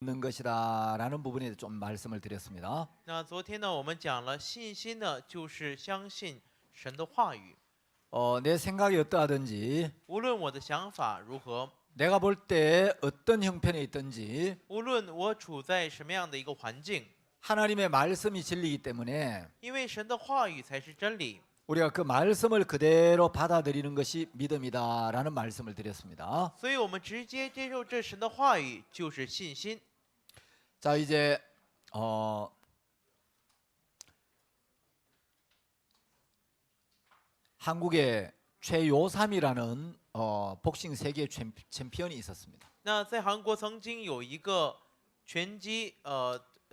있는 것이다라는 부분에 좀 말씀을 드렸습니다. 那昨天呢，我们讲了信心呢，就是相信神的话语。 내 생각이 어떠하든지 无论我的想法如何， 내가 볼 때 어떤 형편에 있든지 无论我处在什么样的一个环境， 하나님의 말씀이 진리이기 때문에 因为神的话语才是真理， 우리가 그 말씀을 그대로 받아들이는 것이 믿음이다라는 말씀을 드렸습니다. 所以我们直接接受这神的话语就是信心。 자, 이제 한국에 최요삼이라는 복싱 세계 챔피언이 있었습니다. 那在韩国曾经有一个拳击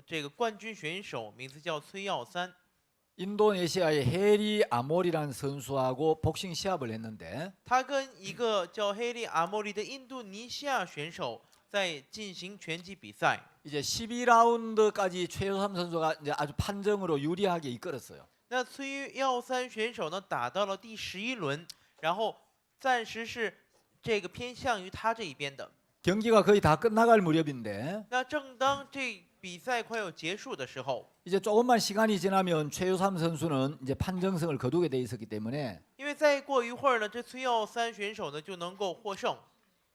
这个冠军选手，名字叫崔耀三。 인도네시아의 해리 아몰이라는 선수하고 복싱 시합을 했는데 他跟一个叫黑利阿莫利的印度尼西亚选手在进行拳击比赛。 이제 12라운드까지 최요삼 선수가 이제 아주 판정으로 유리하게 이끌었어요. 那崔耀三选手呢打到了第11轮，然后暂时是这个偏向于他这一边的。 경기가 거의 다 끝나갈 무렵인데 那正当这比赛快要结束的时候， 이제 조금만 시간이 지나면 최요삼 선수는 이제 판정승을 거두게 돼 있었기 때문에 因为再过一会儿呢，这崔耀三选手呢就能够获胜。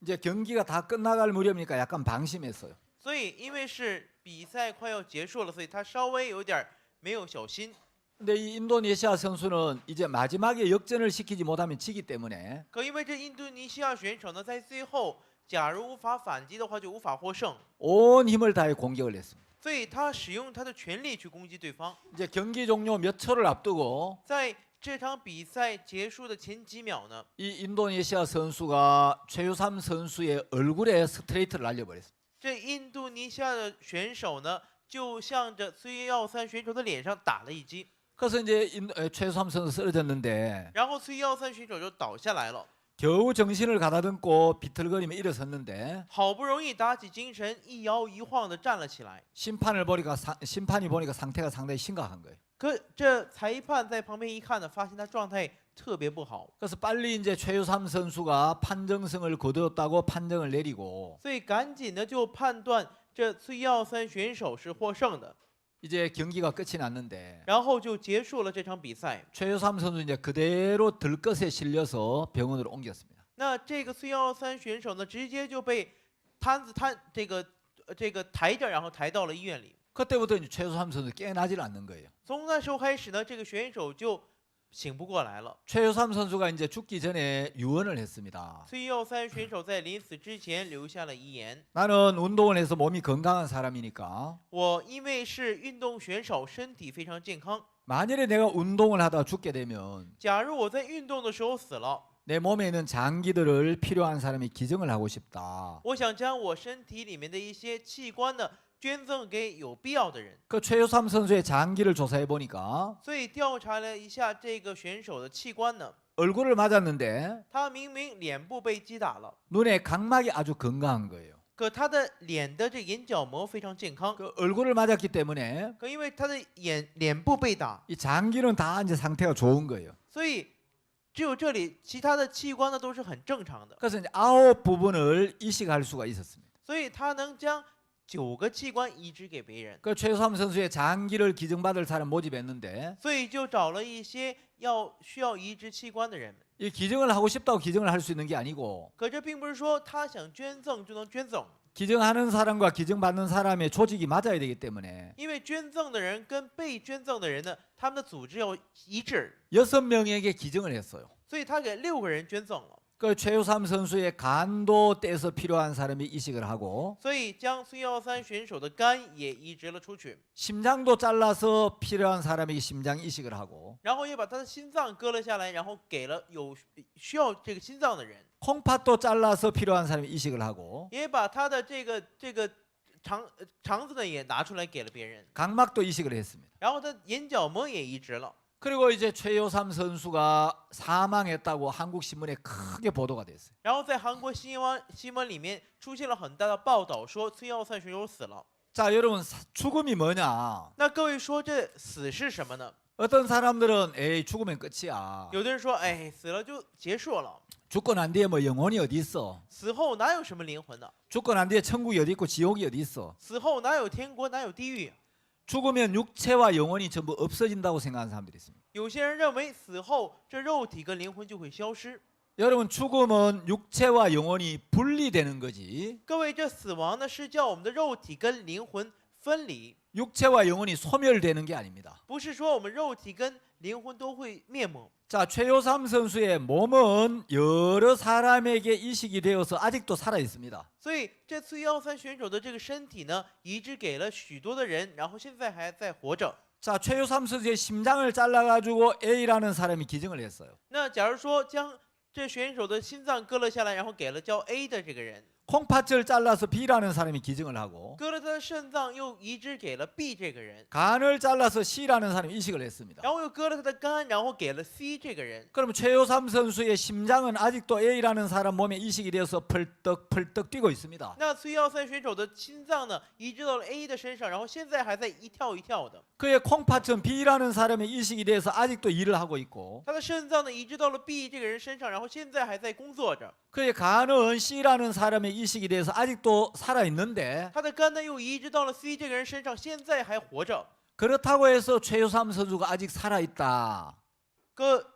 이제 경기가 다 끝나갈 무렵이니까 약간 방심했어요. 所以因为是比赛快要结束了，所以他稍微有点没有小心。 근데 이 인도네시아 선수는 이제 마지막에 역전을 시키지 못하면 지기 때문에 可因为这印度尼西亚选手呢，在最后假如无法反击的话，就无法获胜， 온 힘을 다해 공격을 했습니다. 所以他使用他的全力去攻击对方。 이제 경기 종료 몇 초를 앞두고 在这场比赛结束的前几秒呢， 이 인도네시아 선수가 최요삼 선수의 얼굴에 스트레이트를 날려버렸습니다. 这印度尼西亚的选手呢，就向着崔耀三选手的脸上打了一击， 그래서 이제 최요삼 선수 쓰러졌는데 然后崔耀三选手就倒下来了， 겨우 정신을 가다듬고 비틀거리며 일어섰는데 好不容易打起精神，一摇一晃的站了起来。 심판이 보니까 상태가 상당히 심각한 거예요. 可这裁判在旁边一看呢，发现他状态特别不好， 그래서 빨리 이제 최요삼 선수가 판정승을 거두었다고 판정을 내리고 所以赶紧的就判断这崔耀三选手是获胜的， 이제 경기가 끝이 났는데 然后就结束了这场比赛。 최요삼 선수 이제 그대로 들것에 실려서 병원으로 옮겼습니다. 那这个崔耀三选手呢，直接就被这个抬着，然后抬到了医院里。 그때부터 이제 최요삼 선수 깨어나질 않는 거예요. 从那时候开始呢，这个选手就醒不过来了。 최요삼 선수가 이제 죽기 전에 유언을 했습니다. 崔耀三选手在临死之前留下了遗言： 나는 운동을 해서 몸이 건강한 사람이니까 我因为是运动选手，身体非常健康。 만일에 내가 운동을 하다 죽게 되면 假如我在运动的时候死了， 내 몸에 있는 장기들을 필요한 사람이 기증을 하고 싶다. 我想将我身体里面的一些器官呢捐赠给有必要的人。 그 최요삼 선수의 장기를 조사해 보니까 所以调查了一下这个选手的器官呢， 얼굴을 맞았는데 他明明脸部被击打了， 눈의 각막이 아주 건강한 거예요. 可他的脸的这眼角膜非常健康。 그 얼굴을 맞았기 때문에 可因为他的脸部被打， 이 장기는 다 이제 상태가 좋은 거예요. 所以只有这里其他的器官呢都是很正常的， 그래서 이제 9부분을 이식할 수가 있었습니다. 所以他能将9个器官移植给别人， 그 최요삼 선수의 장기를 기증받을 사람 모집했는데 所以就找了一些需要移植器官的人。 이 기증을 하고 싶다고 기증을 할 수 있는 게 아니고 可这并不是说他想捐赠就能捐赠， 기증하는 사람과 기증받는 사람의 조직이 맞아야 되기 때문에 因为捐赠的人跟被捐赠的人呢，他们的组织要一致， 6명에게 기증을 했어요. 所以他给6个人捐赠了， 그 최요삼 선수의 간도 떼서 필요한 사람이 이식을 하고 所以将崔耀三选手的肝也移植了出去， 심장도 잘라서 필요한 사람에게 심장 이식을 하고 然后也把他的心脏割了下来，然后给了有需要这个心脏的人， 콩팥도 잘라서 필요한 사람이 이식을 하고 也把他的这个肠子呢也拿出来给了别人， 각막도 이식을 했습니다. 然后他眼角膜也移植了。 그리고 이제 최요삼 선수가 사망했다고 한국 신문에 크게 보도가 됐어요. 然后在韩国新闻里面出现了很大的报道，说崔耀三选手死了。 자, 여러분 죽음이 뭐냐? 那各位说这死是什么呢？ 어떤 사람들은 에이 죽으면 끝이야. 有的人说，哎，死了就结束了， 죽고 난 뒤에 뭐 영혼이 어디 있어? 死后哪有什么灵魂呢？ 죽고 난 뒤에 천국이 어디 있고 지옥이 어디 있어? 死后哪有天国，哪有地狱？ 죽으면 육체와 영혼이 전부 없어진다고 생각하는 사람들이 있습니다. 有些人认为死后这肉体跟灵魂就会消失。 여러분 죽음은 육체와 영혼이 분리되는 거지. 各位，这死亡呢是叫我们的肉体跟灵魂分离， 육체와 영혼이 소멸되는 게 아닙니다. 不是说我们肉体跟灵魂都会灭没。 자, 최효삼 선수의 몸은 여러 사람에게 이식이 되어서 아직도 살아 있습니다. 所以这413选手的这个身体呢，移植给了许多的人，然后现在还在活着。 자, 최효삼 선수의 심장을 잘라가지고 A라는 사람이 기증을 했어요. 那假如说将这选手的心脏割了下来，然后给了叫 A 的这个人， 콩팥을 잘라서 B라는 사람이 기증을 하고 割了他的肾脏又移植给了 B 这个人， 간을 잘라서 C라는 사람이 이식을 했습니다. 然后又割了他的肝，然后给了 C 这个人。 그러면 최효삼 선수의 심장은 아직도 A라는 사람 몸에 이식이 되어서 펄떡펄떡 뛰고 있습니다. 那413选手的心脏呢，移植到了 A 的身上，然后现在还在一跳一跳的。 그의 콩팥은 B라는 사람의 이식이 돼서 아직도 일을 하고 있고 他的肾脏呢，移植到了 B 这个人身上，然后现在还在工作着。 그의 간은 C라는 사람의 이식이 돼서 아직도 살아 있는데 他的肝呢，又移植到了 C 这个人身上，现在还活着。 그렇다고 해서 최효삼 선수가 아직 살아 있다.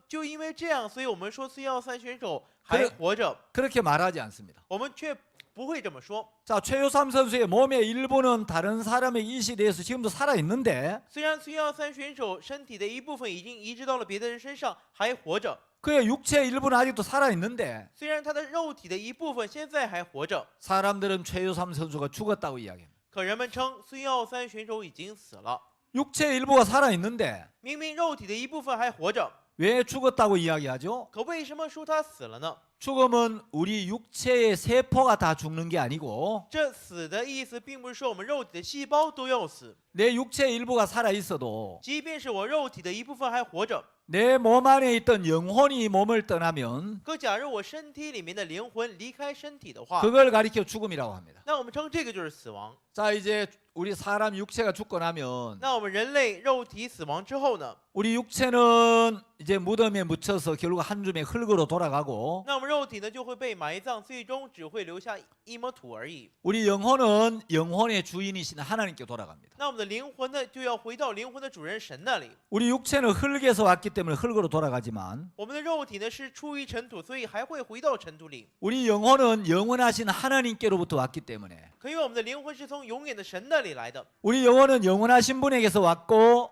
就因为这样，所以我们说413选手还 그래 活着， 그렇게 말하지 않습니다. 我们却不会这么说。 자, 최효삼 선수의 몸의 일부는 다른 사람의 이식이 돼서 지금도 살아 있는데 虽然413选手身体的一部分已经移植到了别的人身上，还活着； 그의 육체의 일부는 아직도 살아 있는데 虽然他的肉体的一部分现在还活着， 사람들은 최효삼 선수가 죽었다고 이야기합니다. 可人们称413选手已经死了。 육체의 일부가 살아 있는데 明明肉体的一部分还活着， 왜 죽었다고 이야기하죠? 可为什么说他死了呢？ 죽음은 우리 육체의 세포가 다 죽는 게 아니고 这死的意思并不是说我们肉体的细胞都要死， 내 육체의 일부가 살아 있어도 即便是我肉体的一部分还活着， 내 몸 안에 있던 영혼이 몸을 떠나면 可假如我身体里面的灵魂离开身体的话， 그걸 가리켜 죽음이라고 합니다. 那我们称这个就是死亡。 자, 이제 우리 사람 육체가 죽고 나면 那我们人类肉体死亡之后呢？ 우리 육체는 이제 무덤에 묻혀서 결국 한 줌의 흙으로 돌아가고 那我们肉体呢就会被埋葬，最终只会留下一抹土而已。 우리 영혼은 영혼의 주인이신 하나님께 돌아갑니다. 那我们的灵魂呢就要回到灵魂的主人神那里。 우리 육체는 흙에서 왔기 때문에 흙으로 돌아가지만 我们的肉体呢是出于尘土，所以还会回到尘土里。 우리 영혼은 영원하신 하나님께로부터 왔기 때문에 可因为我们的灵魂是从永远的神那里来的， 우리 영혼은 영원하신 분에게서 왔고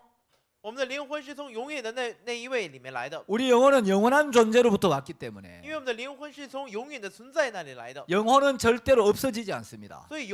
我们的灵魂是从永远的那一位里面来的， 우리 영혼은 영원한 존재로부터 왔기 因 때문에 为我们的灵魂是从永远的存在那里来的， 영혼은 절대로 없어지지 않습니다. 所以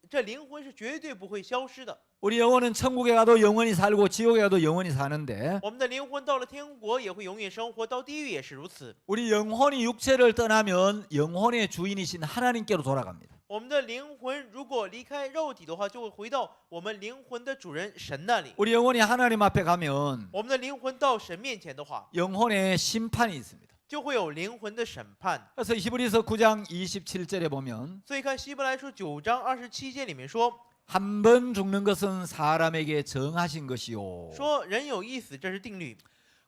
这灵魂是绝对不会消失的。 우리 영혼은 천국에 가도 영원히 살고 지옥에 가도 영원히 사는데 我们的灵魂到了天国也会永远生活，到地狱也是如此。 우리 영혼이 육체를 떠나면 영혼의 주인이신 하나님께로 돌아갑니다. 我们的灵魂如果离开肉体的话，就会回到我们灵魂的主人神那里。 우리 영혼이 하나님 앞에 가면 我们的灵魂到神面前的话， 영혼의 심판이 있습니다. 就会有灵魂的审判。 그래서 히브리서 9장 27절에 보면 所以看希伯来书9章27节里面说， 한 번 죽는 것은 사람에게 정하신 것이요 说人有一死，这是定律。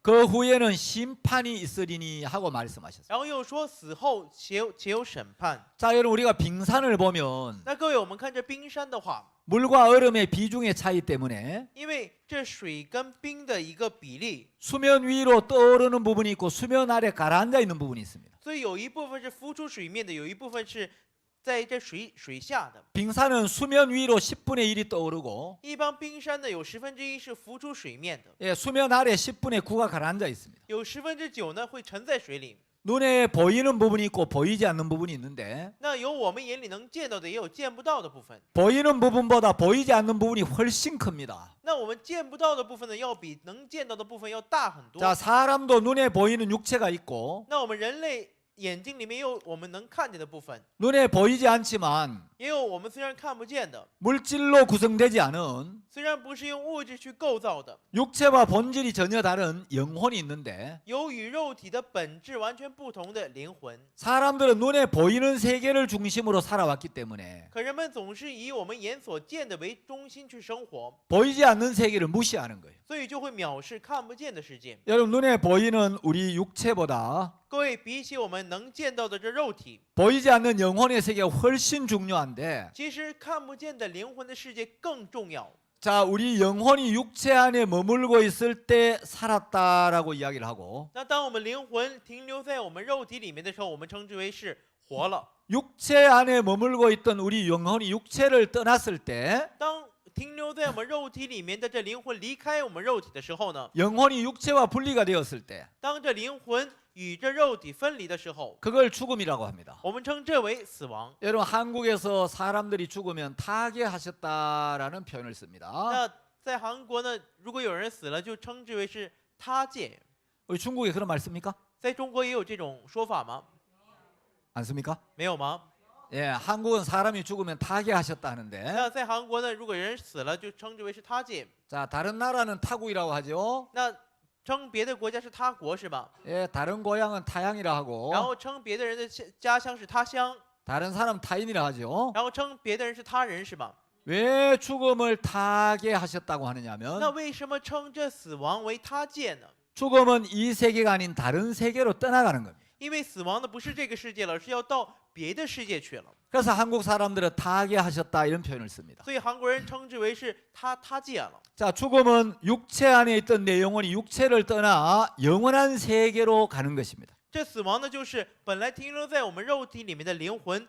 그 후에는 심판이 있으리니 하고 말씀하셨어요. 然后又说死后且有审判。 자, 여러분 우리가 빙산을 보면 那各位，我们看这冰山的话， 물과 얼음의 비중의 차이 때문에 因为这水跟冰的一个比例， 수면 위로 떠오르는 부분이 있고 수면 아래 가라앉아 있는 부분이 있습니다. 所以有一部分是浮出水面的，有一部分是在这水下的。 빙산은 수면 위로 10분의 1이 떠오르고 一般冰山呢，有1/10是浮出水面的， 예, 수면 아래 10분의 9가 가라앉아 있습니다. 有9/10呢会沉在水里。 눈에 보이는 부분이 있고 보이지 않는 부분이 있는데 那有我们眼里能见到的，也有见不到的部分。 보이는 부분보다 보이지 않는 부분이 훨씬 큽니다. 那我们见不到的部分呢，要比能见到的部分要大很多。 자, 사람도 눈에 보이는 육체가 있고 那我们人类眼睛里面也有我们能看见的部分， 눈에 보이지 않지만 也有我们虽然看不见的， 물질로 구성되지 않은 虽然不是用物质去构造的， 육체와 본질이 전혀 다른 영혼이 있는데 有与肉体的本质完全不同的灵魂。 사람들은 눈에 보이는 세계를 중심으로 살아왔기 때문에 可人们总是以我们眼所见的为中心去生活， 보이지 않는 세계를 무시하는 거예요. 所以就会藐视看不见的世界。 여러분 눈에 보이는 우리 육체보다 各位，比起我们能见到的这肉体， 보이지 않는 영혼의 세계가 훨씬 중요한데 其实看不见的灵魂的世界更重要。 자, 우리 영혼이 육체 안에 머물고 있을 때 살았다라고 이야기를 하고 那当我们灵魂停留在我们肉体里面的时候，我们称之为是活了。 육체 안에 머물고 있던 우리 영혼이 육체를 떠났을 때 当停留在我们肉体里面的这灵魂离开我们肉体的时候呢， 영혼이 육체와 분리가 되었을 때 当这灵魂与这肉体分离的时候， 그걸 죽음이라고 합니다. 我们称这为死亡。 여러분 한국에서 사람들이 죽으면 타계하셨다라는 표현을 씁니다. 那在韩国呢，如果有人死了，就称之为是他界。 우리 중국에 그런 말 씁니까? 在中国也有这种说法吗？ 안 씁니까? 没有吗？ 예, 한국은 사람이 죽으면 타계하셨다 하는데 那在韩国呢，如果人死了，就称之为是他界。 자, 다른 나라는 타국이라고 하죠. 那称别的国家是他国是吧？ 예, 다른 고향은 타향이라 하고 然后称别的人的家乡是他乡， 다른 사람 타인이라 하죠. 然后称别的人是他人是吧？ 왜 죽음을 타계하셨다고 하느냐면 那为什么称这死亡为他界呢？ 죽음은 이 세계가 아닌 다른 세계로 떠나가는 겁니다. 因为死亡的不是这个世界了，是要到别的世界去了。 그래서 한국 사람들은 타계하셨다 이런 표현을 씁니다. 所以韩国人称之为是他界了。 자, 죽음은 육체 안에 있던 내 영혼이 육체를 떠나 영원한 세계로 가는 것입니다. 这死亡呢，就是本来停留在我们肉体里面的灵魂，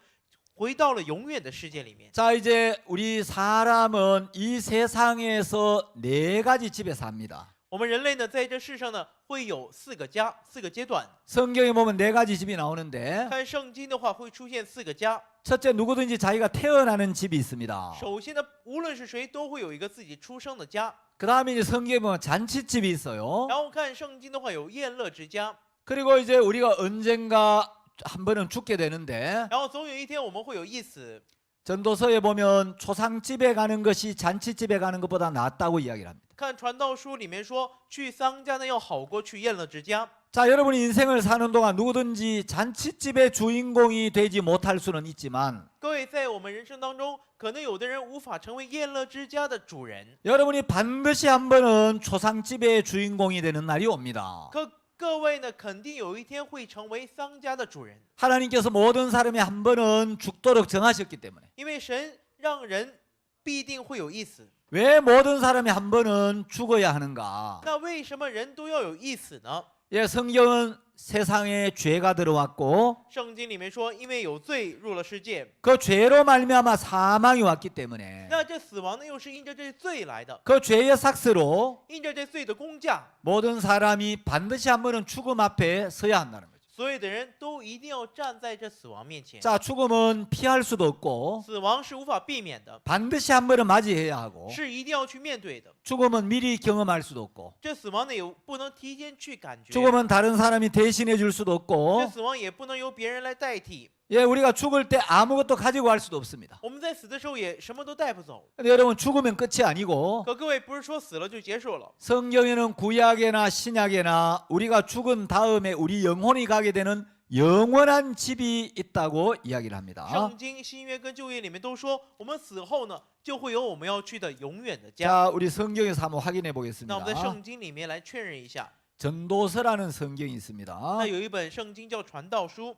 回到了永远的世界里面。 자, 이제 우리 사람은 이 세상에서 네 가지 집에 삽니다. 我们人类呢，在这世上呢，会有4个家、4个阶段。 성경에 보면 네 가지 집이 나오는데 看圣经的话，会出现4个家。 첫째 누구든지 자기가 태어나는 집이 있습니다. 首先呢，无论是谁，都会有一个自己出生的家。 그 다음에 이제 성경에 보면 잔치집이 있어요. 然后看圣经的话，有宴乐之家。 그리고 이제 우리가 언젠가 한 번은 죽게 되는데 然后总有一天我们会有一死。 전도서에 보면 초상집에 가는 것이 잔치집에 가는 것보다 낫다고 이야기를 합니다. 看传道书里面说，去丧家呢要好过去宴乐之家。 자, 여러분이 인생을 사는 동안 누구든지 잔치집의 주인공이 되지 못할 수는 있지만 各位，在我们人生当中，可能有的人无法成为宴乐之家的主人， 여러분이 반드시 한 번은 초상집의 주인공이 되는 날이 옵니다. 可各位呢，肯定有一天会成为丧家的主人， 하나님께서 모든 사람이 한 번은 죽도록 정하셨기 때문에 因为神让人必定会有一死。 왜 모든 사람이 한 번은 죽어야 하는가? 那为什么人都要有一死呢？ 예, 성경은 세상에 죄가 들어왔고 圣经里面说，因为有罪入了世界， 그 죄로 말미암아 사망이 왔기 때문에 那这死亡呢，又是因着这罪来的， 그 죄의 삭스로 因着这罪的工价， 모든 사람이 반드시 한 번은 죽음 앞에 서야 한다는 거죠. 所有的人都一定要站在这死亡面前。 자, 죽음은 피할 수도 없고 死亡是无法避免的， 반드시 한 번은 맞이해야 하고 是一定要去面对的。 죽음은 미리 경험할 수도 없고 这死亡呢，也不能提前去感觉， 죽음은 다른 사람이 대신해 줄 수도 这 없고 死亡也不能由别人来代替。 예, 우리가 죽을 때 아무것도 가지고 갈 수도 없습니다. 我们在死的时候也什么都带不走。 근데 여러분 죽으면 끝이 아니고 可各位不是说死了就结束了， 성경에는 구약이나 신약이나 우리가 죽은 다음에 우리 영혼이 가게 되는 영원한 집이 있다고 이야기를 합니다. 圣经新约跟旧约里面都说，我们死后呢，就会有我们要去的永远的家。 자, 우리 성경에서 한번 확인해 那我们在 보겠습니다. 圣经里面来确认一下。 전도서라는 성경이 있습니다. 那有一本圣经叫《传道书》，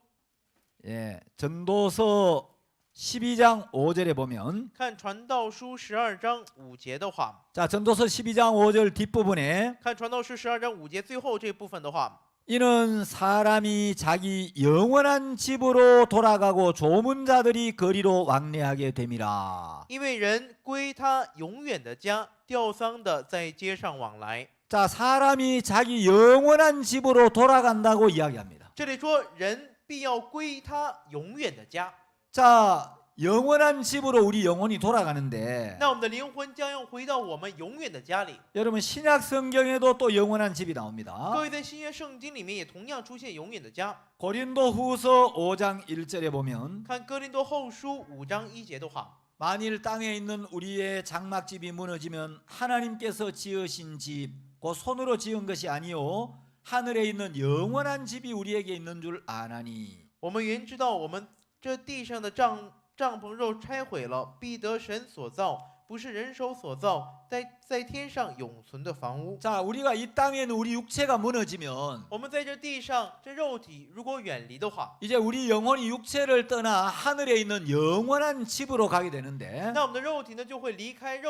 예, 전도서 12장 5절에 보면 看《传道书》12章5节的话， 자, 전도서 12장 5절 뒷부분에 看《传道书》12章5节最后这部分的话， 이는 사람이 자기 영원한 집으로 돌아가고 조문자들이 거리로 왕래하게 됨이라. 因为人归他永远的家，吊丧的在街上往来。 자, 사람이 자기 영원한 집으로 돌아간다고 이야기합니다. 这里说人必要归他永远的家。 자, 영원한 집으로 우리 영혼이 돌아가는데 那我们的灵魂将要回到我们永远的家里。 여러분 신약 성경에도 또 영원한 집이 나옵니다. 各位在新约圣经里面也同样出现永远的家。 고린도후서 5장 1절에 보면 看哥林多后书5章1节的话， 만일 땅에 있는 우리의 장막집이 무너지면 하나님께서 지으신 집, 곧 손으로 지은 것이 아니요 하늘에 있는 영원한 집이 우리에게 있는 줄 아나니. 我们原知道我们这地上的帐篷肉拆毁了，必得神所造，不是人手所造，在天上永存的房屋。 자, 우리가 이 땅에 있는 우리 육체가 무너지면 我们在这地上，这肉体如果远离的话， 이제 우리 영혼이 육체를 떠나 하늘에 있는 영원한 집으로 가게 되는데 那我们的肉体呢就会离开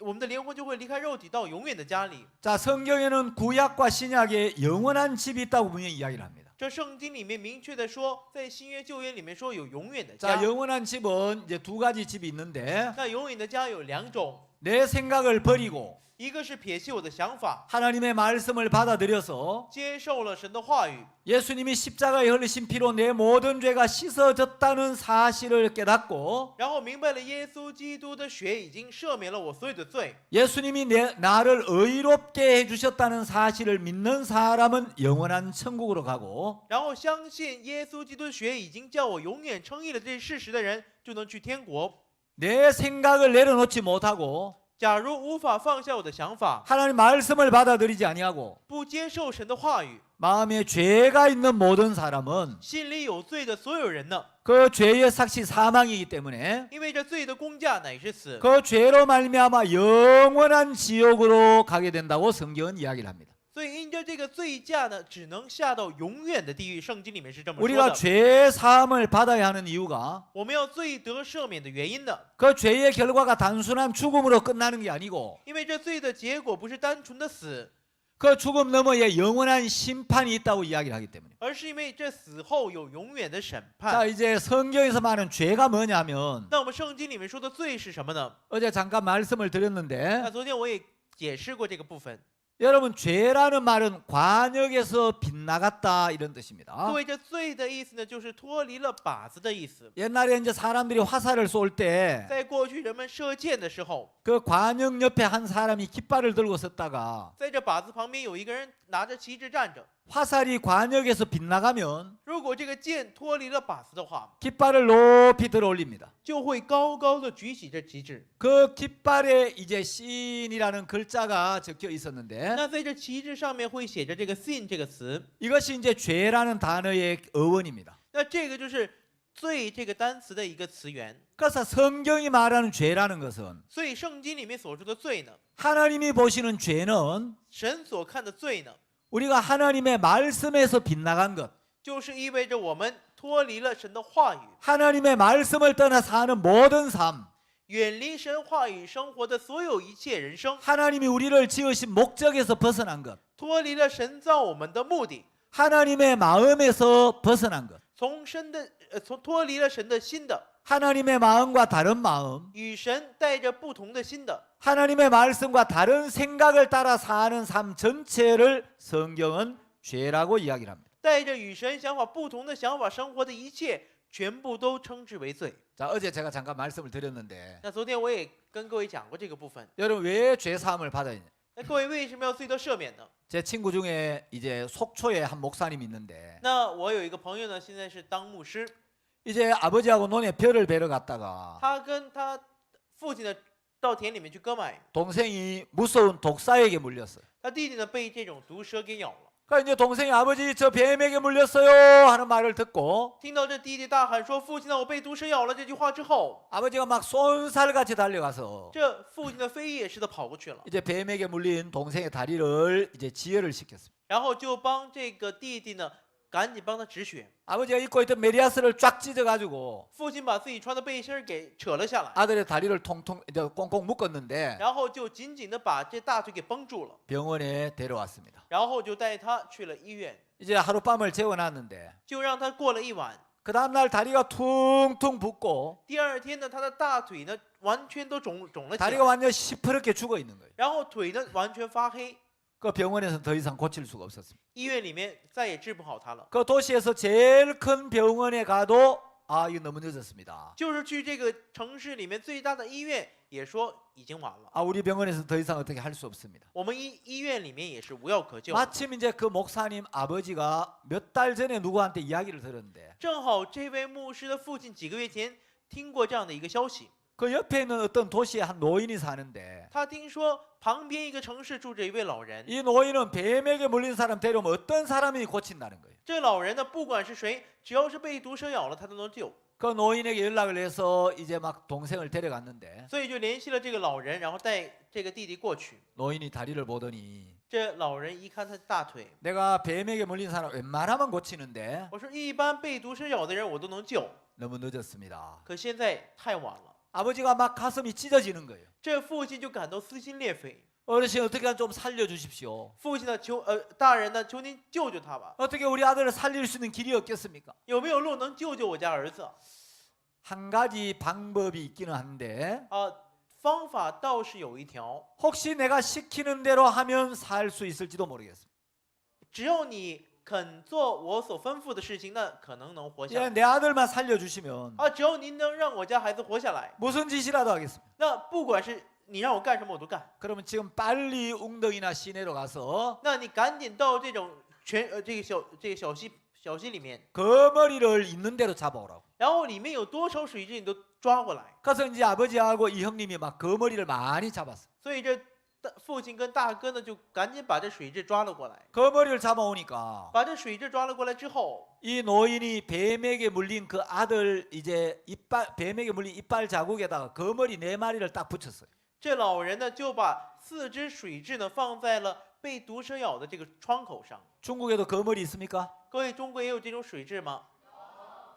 我们的灵魂就会离开肉体到永远的家里。 자, 성경에는 구약과 신약에 영원한 집이 있다고 분명히 이야기를 합니다. 这圣经里面明确的说，在新约旧约里面说有永远的 자, 家。 영원한 집은 이제 두 가지 집이 있는데 那永远的家有两种， 내 생각을 버리고 一个是撇弃我的想法， 하나님의 말씀을 받아들여서 接受了神的话语， 예수님이 십자가에 흘리신 피로 내 모든 죄가 씻어졌다는 사실을 깨닫고 然后明白了耶稣基督的血已经赦免了我所有的罪， 예수님이 나를 의롭게 해주셨다는 사실을 믿는 사람은 영원한 천국으로 가고 然后相信耶稣基督的血已经叫我永远称义了这事实的人，就能去天国。 내 생각을 내려놓지 못하고 假如无法放下我的想法， 하나님 말씀을 받아들이지 아니하고 不接受神的话语， 마음에 죄가 있는 모든 사람은 心里有罪的所有人呢， 그 죄의 삭시 사망이기 때문에 因为这罪的工价乃是死， 그 죄로 말미암아 영원한 지옥으로 가게 된다고 성경은 이야기를 합니다. 所以因着这个罪价呢，只能下到永远的地狱。圣经里面是这么说 우리가 的。 죄 사함을 받아야 하는 이유가 我们要罪得赦免的原因呢， 그 죄의 결과가 단순한 죽음으로 끝나는 게 아니고 因为这罪的结果不是单纯的死， 그 죽음 너머에 영원한 심판이 있다고 이야기를 하기 때문에. 而是因为这死后有永远的审 자, 判。 이제 성경에서 말하는 죄가 뭐냐면 那我们圣经里面说的罪是什么呢？ 어제 잠깐 말씀을 那 드렸는데 昨天我也解释过这个部分。 여러분 죄라는 말은 관역에서 빗나갔다 이런 各 뜻입니다. 位，这罪的意思呢，就是脱离了靶子的意思。 옛날에 이제 사람들이 화살을 쏠 때 在过去人们射箭的时候， 그 관역 옆에 한 사람이 깃발을 들고 섰다가 在这靶子旁边有一个人拿着旗帜站着。 화살이 관역에서 빗나가면 如果这个箭脱离了靶子的话， 깃발을 높이 들어 올립니다. 就会高高的举起这旗帜。 그 깃발에 이제 신이라는 글자가 적혀 있었는데 那在这旗帜上面会写着这个 sin 这个词， 이것이 이제 죄라는 단어의 어원입니다. 那这个就是罪这个单词的一个词源。 그래서 성경이 말하는 죄라는 것은 所以圣经里面所说的罪呢， 하나님이 보시는 죄는 神所看的罪呢， 우리가 하나님의 말씀에서 빗나간 것, 就是意味着我们脱离了神的话语， 하나님의 말씀을 떠나 사는 모든 삶, 远离神话语生活的所有一切人生， 하나님이 우리를 지으신 목적에서 벗어난 것, 脱离了神造我们的目的， 하나님의 마음에서 벗어난 것, 从脱离了神的心的， 하나님의 마음과 다른 마음, 与神带着不同的心的， 하나님의 말씀과 다른 생각을 따라 사는 삶 전체를 성경은 죄라고 이야기를 합니다. 带着与神想法不同的想法生活的一切，全部都称之为罪。 자, 어제 제가 잠깐 말씀을 드렸는데 那昨天我也跟各位讲过这个部分。 여러분 왜 죄 사함을 받아야 되냐? 那各位为什么要罪得赦免呢？ 제 친구 중에 이제 속초에 한 목사님이 있는데 那我有一个朋友呢，现在是当牧师， 이제 아버지하고 논에 벼를 베러 갔다가 他跟他父亲呢到田里面去割麦， 동생이 무서운 독사에게 물렸어요. 他弟弟呢被这种毒蛇给咬了。 그러니까 이제 동생이 아버지 저 뱀에게 물렸어요 하는 말을 듣고 听到这弟弟大喊说：“父亲呢，我被毒蛇咬了！”这句话之后， 아버지가 막 쏜살같이 달려가서 这父亲呢飞也似的跑过去了， 이제 뱀에게 물린 동생의 다리를 이제 지혈을 시켰습니다. 然后就帮这个弟弟呢赶紧帮他止血。 아버지가 입고 있던 메리아스를 쫙 찢어가지고 父亲把自己穿的背心儿给扯了下来， 아들의 다리를 통통 이제 꽁꽁 묶었는데 然后就紧紧的把这大腿给绷住了， 병원에 데려왔습니다. 然后就带他去了医院， 이제 하룻밤을 재워놨는데 就让他过了一晚。 그 다음날 다리가 퉁퉁 붓고 第二天呢，他的大腿呢完全都肿了起来， 다리가 완전 시퍼렇게 죽어 있는 거예요. 然后腿呢完全发黑， 그 병원에서 더 이상 고칠 수가 없었습니다. 医院里面再也治不好他了。 그 도시에서 제일 큰 병원에 가도 아 이거 너무 늦었습니다. 就是去这个城市里面最大的医院也说已经晚了。 아 우리 병원에서 더 이상 어떻게 할 수 없습니다. 我们医院里面也是无药可救。 마침 이제 그 목사님 아버지가 몇 달 전에 누구한테 이야기를 들었는데 正好这位牧师的父亲几个月前听过这样的一个消息， 그 옆에 있는 어떤 도시에 한 노인이 사는데 他听说旁边一个城市住着一位老人， 이 노인은 뱀에게 물린 사람 데려오면 어떤 사람이 고친다는 거예요. 这老人呢，不管是谁，只要是被毒蛇咬了，他都能救。 그 노인에게 연락을 해서 이제 막 동생을 데려갔는데 所以就联系了这个老人，然后带这个弟弟过去。 노인이 다리를 보더니 这老人一看他的大腿， 내가 뱀에게 물린 사람 웬만하면 고치는데 我说一般被毒蛇咬的人我都能救， 너무 늦었습니다. 可现在太晚了。 아버지가 막 가슴이 찢어지는 거예요. 这父亲就感到撕心裂肺。 어르신 어떻게 좀 살려주십시오. 父亲呢，大人呢，求您救救他吧， 어떻게 우리 아들을 살릴 수 있는 길이 없겠습니까? 有没有路能救救我家儿子？ 한 가지 방법이 있기는 한데 方法倒是有一条， 혹시 내가 시키는 대로 하면 살 수 있을지도 모르겠습니다. 只要你肯做我所吩咐的事情，那可能能活下 예, 来。 내 아들만 살려주시면 只要您能让我家孩子活下来， 무슨 짓이라도 하겠습니다. 那不管是你让我干什么我都干。 그러면 지금 빨리 웅덩이나 시내로 가서 那你赶紧到这种这个小溪里面， 거머리를 있는 대로 잡아오라고. 然后里面有多少水蛭你都抓过来。 그래서 이제 아버지하고 이 형님이 막 거머리를 많이 잡았어. 所以这父亲跟大哥呢就赶紧把这水蛭抓了过来。 거머리를 잡아오니까 把这水蛭抓了过来之后， 이 노인이 뱀에게 물린 그 아들 이제 뱀에게 물린 이빨 자국에다가 거머리 4마리를 딱 붙였어요. 这老人呢就把4只水蛭呢放在了被毒蛇咬的这个窗口上。 중국에도 거머리 있습니까? 各位，中国也有这种水蛭吗？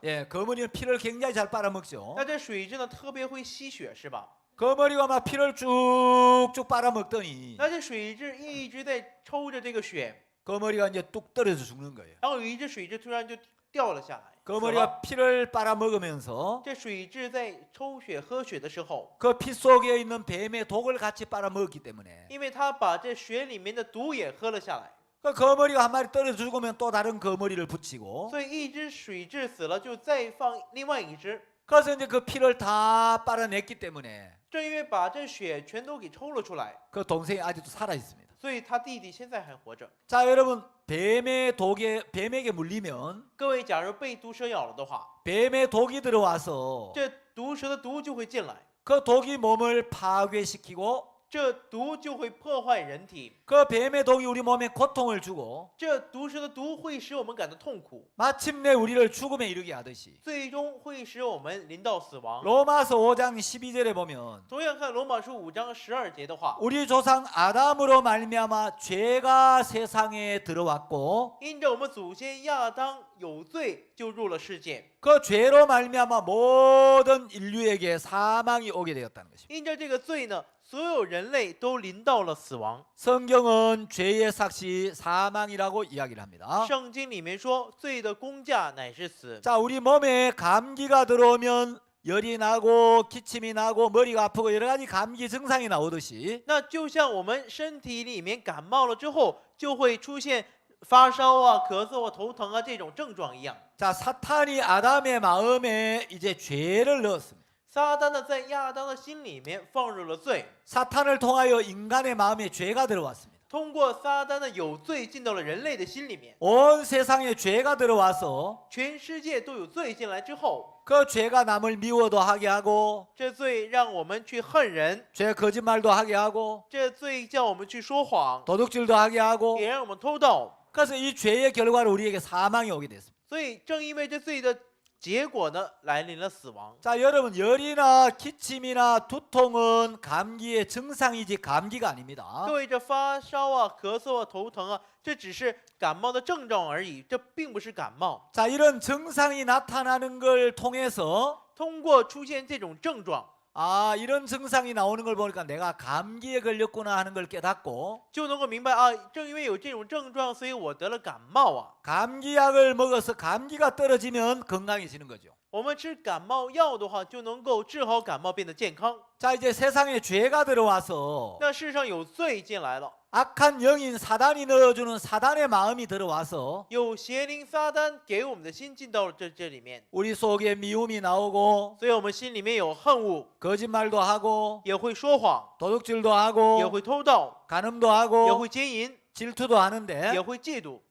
예, 거머리는 피를 굉장히 잘 빨아먹죠. 那这水蛭呢特别会吸血，是吧？ 거머리가 막 피를 쭉쭉 빨아먹더니 那这水蛭一直在抽着这个血， 거머리가 이제 뚝 떨어져 죽는 거예요. 然后有一只水蛭突然就掉了下来。死了 거머리가 피를 빨아먹으면서 这水蛭在抽血喝血的时候， 그 피 속에 있는 뱀의 독을 같이 빨아먹었기 때문에 因为它把这血里面的毒也喝了下来， 그 거머리가 한 마리 떨어져 죽으면 또 다른 거머리를 붙이고 所以一只水蛭死了就再放另外一只。 그래서 이제 그 피를 다 빨아냈기 때문에 正因为把这血全都给抽了出来， 그 동생이 아직도 살아 있습니다. 所以他弟弟现在还活着。 자, 여러분 뱀에게 물리면 各位，假如被毒蛇咬了的话， 뱀의 독이 들어와서 这毒蛇的毒就会进来， 그 독이 몸을 파괴시키고 这毒就会破坏人体， 그 뱀의 독이 우리 몸에 고통을 주고 这毒蛇的毒会使我们感到痛苦， 마침내 우리를 죽음에 이르게 하듯이 最终会使我们临到死亡。 로마서 5장 12절에 보면 同样看罗马书5章12节的话， 우리 조상 아담으로 말미암아 죄가 세상에 들어왔고 因着我们祖先亚当有罪，就入了世界。 그 죄로 말미암아 모든 인류에게 사망이 오게 되었다는 것입니다. 因着这个罪呢，所有人类都临到了死亡。 성경은 죄의 삭시 사망이라고 이야기를 합니다. 圣经里面说，罪的工价乃是死。 자, 우리 몸에 감기가 들어오면 열이 나고 기침이 나고 머리가 아프고 여러 가지 감기 증상이 나오듯이 那就像我们身体里面感冒了之后，就会出现发烧啊、咳嗽啊、头疼啊这种症状一样。 자, 사탄이 아담의 마음에 이제 죄를 넣었습니다. 撒旦呢，在亚当的心里面放入了罪， 사탄을 통하여 인간의 마음에 죄가 들어왔습니다. 通过撒旦的有罪进到了人类的心里面， 온 세상에 죄가 들어와서 全世界都有罪进来之后， 그 죄가 남을 미워도 하게 하고 这罪让我们去恨人， 죄 거짓말도 하게 하고 这罪叫我们去说谎， 도둑질도 하게 하고 也让我们偷盗。 그래서 이 죄의 결과로 우리에게 사망이 오게 됐습니다. 所以正因为这罪的结果呢，来临了死亡。 자, 여러분 열이나 기침이나 두통은 감기의 증상이지 감기가 아닙니다. 各位，这发烧啊、咳嗽啊、头疼啊，这只是感冒的症状而已，这并不是感冒。 자, 이런 증상이 나타나는 걸 통해서 通过出现这种症状， 아, 이런 증상이 나오는 걸 보니까 내가 감기에 걸렸구나 하는 걸 깨닫고 就能够明白啊，正因为有这种症状，所以我得了感冒啊。 감기약을 먹어서 감기가 떨어지면 건강해지는 거죠. 我们吃感冒药的话，就能够治好感冒，变得健康。 자, 이제 세상에 죄가 들어와서 那世上有罪进来了， 악한 영인 사단이 넣어주는 사단의 마음이 들어와서 有邪灵撒旦给我们的心进到了这里面， 우리 속에 미움이 나오고 所以我们心里面有恨恶， 거짓말도 하고 也会说谎， 도둑질도 也 하고 会偷盗， 간음도 也 하고 会奸淫， 질투도 하는데 也会嫉妒。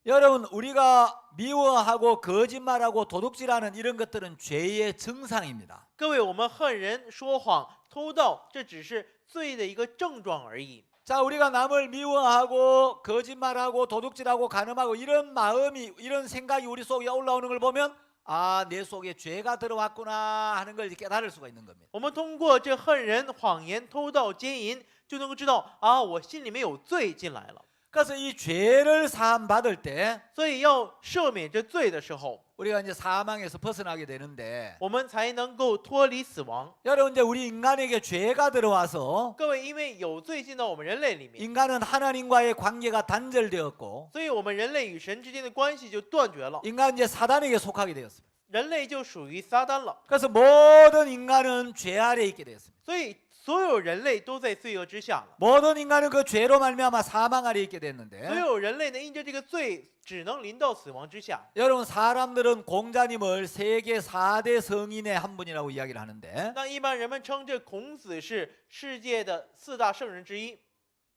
여러분 우리가 미워하고 거짓말하고 도둑질하는 이런 것들은 죄의 증상입니다. 各位，我们恨人、说谎、偷盗，这只是罪的一个症状而已。 자, 우리가 남을 미워하고 거짓말하고 도둑질하고 간음하고 이런 마음이 이런 생각이 우리 속에 올라오는 걸 보면 아, 내 속에 죄가 들어왔구나 하는 걸 깨달을 수가 있는 겁니다. 我们通过这恨人、谎言、偷盗、奸淫，就能够知道啊，我心里面有罪进来了。 그래서 이 죄를 사함 받을 때 所以要赦免这罪的时候， 우리가 이제 사망에서 벗어나게 되는데 我们才能够脱离死亡。 여러분 이제 우리 인간에게 죄가 들어와서 各位，因为有罪进到我们人类里面， 인간은 하나님과의 관계가 단절되었고 所以我们人类与神之间的关系就断绝了， 인간 이제 사단에게 속하게 되었습니다. 人类就属于撒旦了。 그래서 모든 인간은 죄 아래 있게 되었습니다. 所以所有人类都在罪恶之下了， 모든 인간은 그 죄로 말미암아 사망 아래 있게 所 됐는데 有人类呢，因着这个罪，只能临到死亡之下。 여러분 사람들은 공자님을 세계 4대 성인의 한 분이라고 이야기를 하는데 那一般人们称这孔子是世界的4大圣人之一。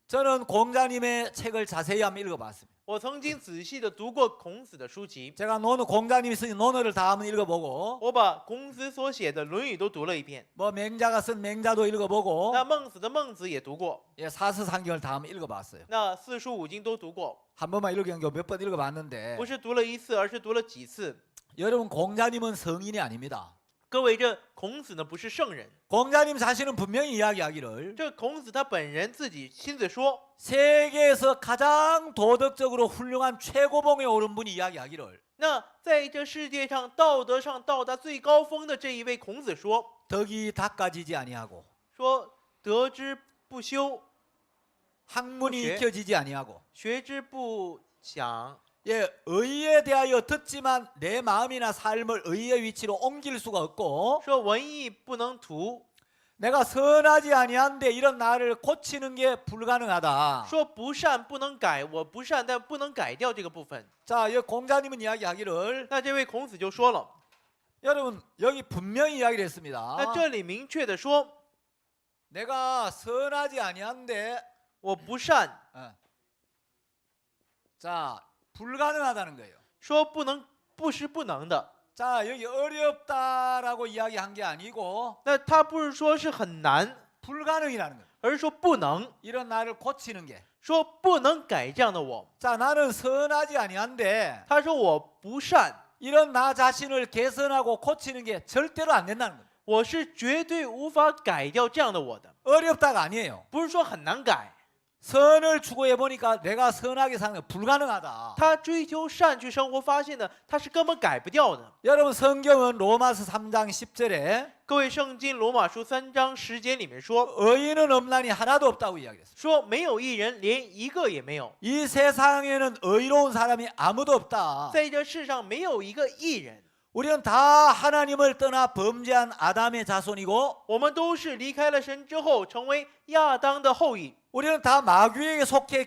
저는 공자님의 책을 자세히 한번 읽어봤습니다. 我曾经仔细的读过孔子的书籍， 제가 공자님이 쓴 논어를 다 한번 읽어보고 我把孔子所写的《论语》都读了一遍， 뭐 맹자가 쓴 맹자도 읽어보고 那孟子的《孟子》也读过， 예, 사서상경을 다 한번 읽어봤어요. 那四书五经都读过， 한 번만 읽은 게 몇 번 읽어봤는데 不是读了一次，而是读了几次。 여러분 공자님은 성인이 아닙니다. 各位，这孔子呢不是圣人， 공자님 자신은 분명히 이야기하기를 这孔子他本人自己亲自说， 세계에서 가장 도덕적으로 훌륭한 최고봉에 오른 분이 이야기하기를 那在这世界上道德上到达最高峰的这一位孔子说， 덕이 닦아지지 아니하고 说得之不修， 학문이 그렇지. 익혀지지 아니하고 学之不讲， 예, 의에 대하여 듣지만 내 마음이나 삶을 의의 위치로 옮길 수가 없고 说文艺不能图， 내가 선하지 아니한데 이런 나를 고치는 게 불가능하다. 说不善不能改，我不善但不能改掉这个部分。 자, 여기 공자님은 이야기하기를 那这位孔子就说了， 여러분 여기 분명히 이야기를 했습니다. 那这里明确的说， 내가 선하지 아니한데 我不善， 자, 불가능하다는 거예요. 说不能，不是不能的。 자, 여기 어렵다라고 이야기한 게 아니고 那他不是说是很难， 불가능이라는 거예요. 而是说不能， 이런 나를 고치는 게. 说不能改这样的我。 자, 나는 선하지 아니한데 他说我不善， 이런 나 자신을 개선하고 고치는 게 절대로 안 된다는 거예요. 我是绝对无法改掉这样的我的， 어렵다가 아니에요. 不是说很难改。 선을 추구해 보니까 내가 선하게 사는 게 불가능하다. 他追求善去生活，发现呢，他是根本改不掉的。 여러분 성경은 로마서 3장 10절에 各位，圣经罗马书3章10节里面说， 의인은 없나니 하나도 없다고 이야기했어요. 说没有一人，连一个也没有， 이 세상에는 의로운 사람이 아무도 없다. 在这世上没有一个义人。 우리는 다 하나님을 떠나 범죄한 아담의 자손이고 我们都是离开了神之后，成为亚当的后裔， 우리는 다 마귀에게 속해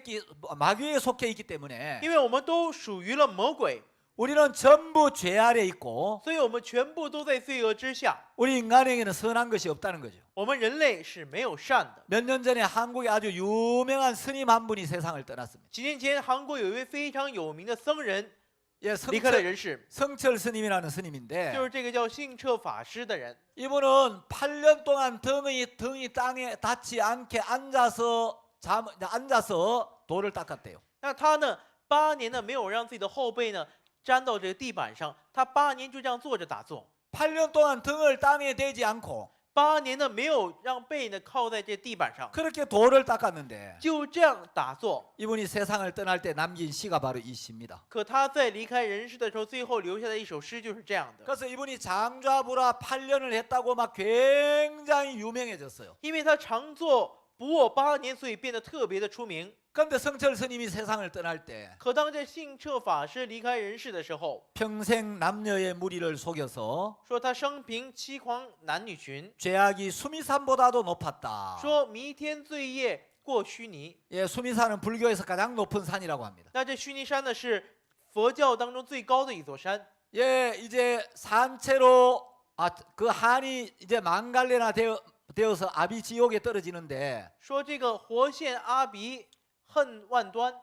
있기 때문에 因为我们都属于了魔鬼， 우리는 전부 죄 아래 있고 所以我们全部都在罪恶之下。 우리 인간에게는 선한 것이 없다는 거죠. 我们人类是没有善的。 몇 년 전에 한국에 아주 유명한 스님 한 분이 세상을 떠났습니다. 几年前，韩国有一位非常有名的僧人 예, 离开了人世， 성철 스님이라는 就 스님인데 是这个叫信彻法师的人。 이분은 8년 동안 등이 땅에 닿지 않게 앉아서 돌을 닦았대요. 那他呢，8年呢没有让自己的后背呢粘到这个地板上，他8年就这样坐着打坐。 8년 동안 등을 땅에 대지 않고 8年呢没有让背呢靠在这地板上， 그렇게 돌을 닦았는데 就这样打坐。 이분이 세상을 떠날 때 남긴 시가 바로 이 시입니다. 可他在离开人世的时候，最后留下的一首诗就是这样的。 그래서 이분이 장좌불화 8년을 했다고 막 굉장히 유명해졌어요. 因为他常坐不卧8年，所以变得特别的出名。 그런데 성철 스님이 세상을 떠날 때 可当这信彻法师离开人世的时候， 평생 남녀의 무리를 속여서 说他生平欺狂男女群， 죄악이 수미산보다도 높았다. 说弥天罪业过虚尼。 예, 수미산은 불교에서 가장 높은 산이라고 합니다. 那这须弥山呢，是佛教当中最高的一座山。 예, 이제 산채로 그 한이 이제 망갈래나 되어서 아비 지옥에 떨어지는데 说这个活现阿鼻恨万端，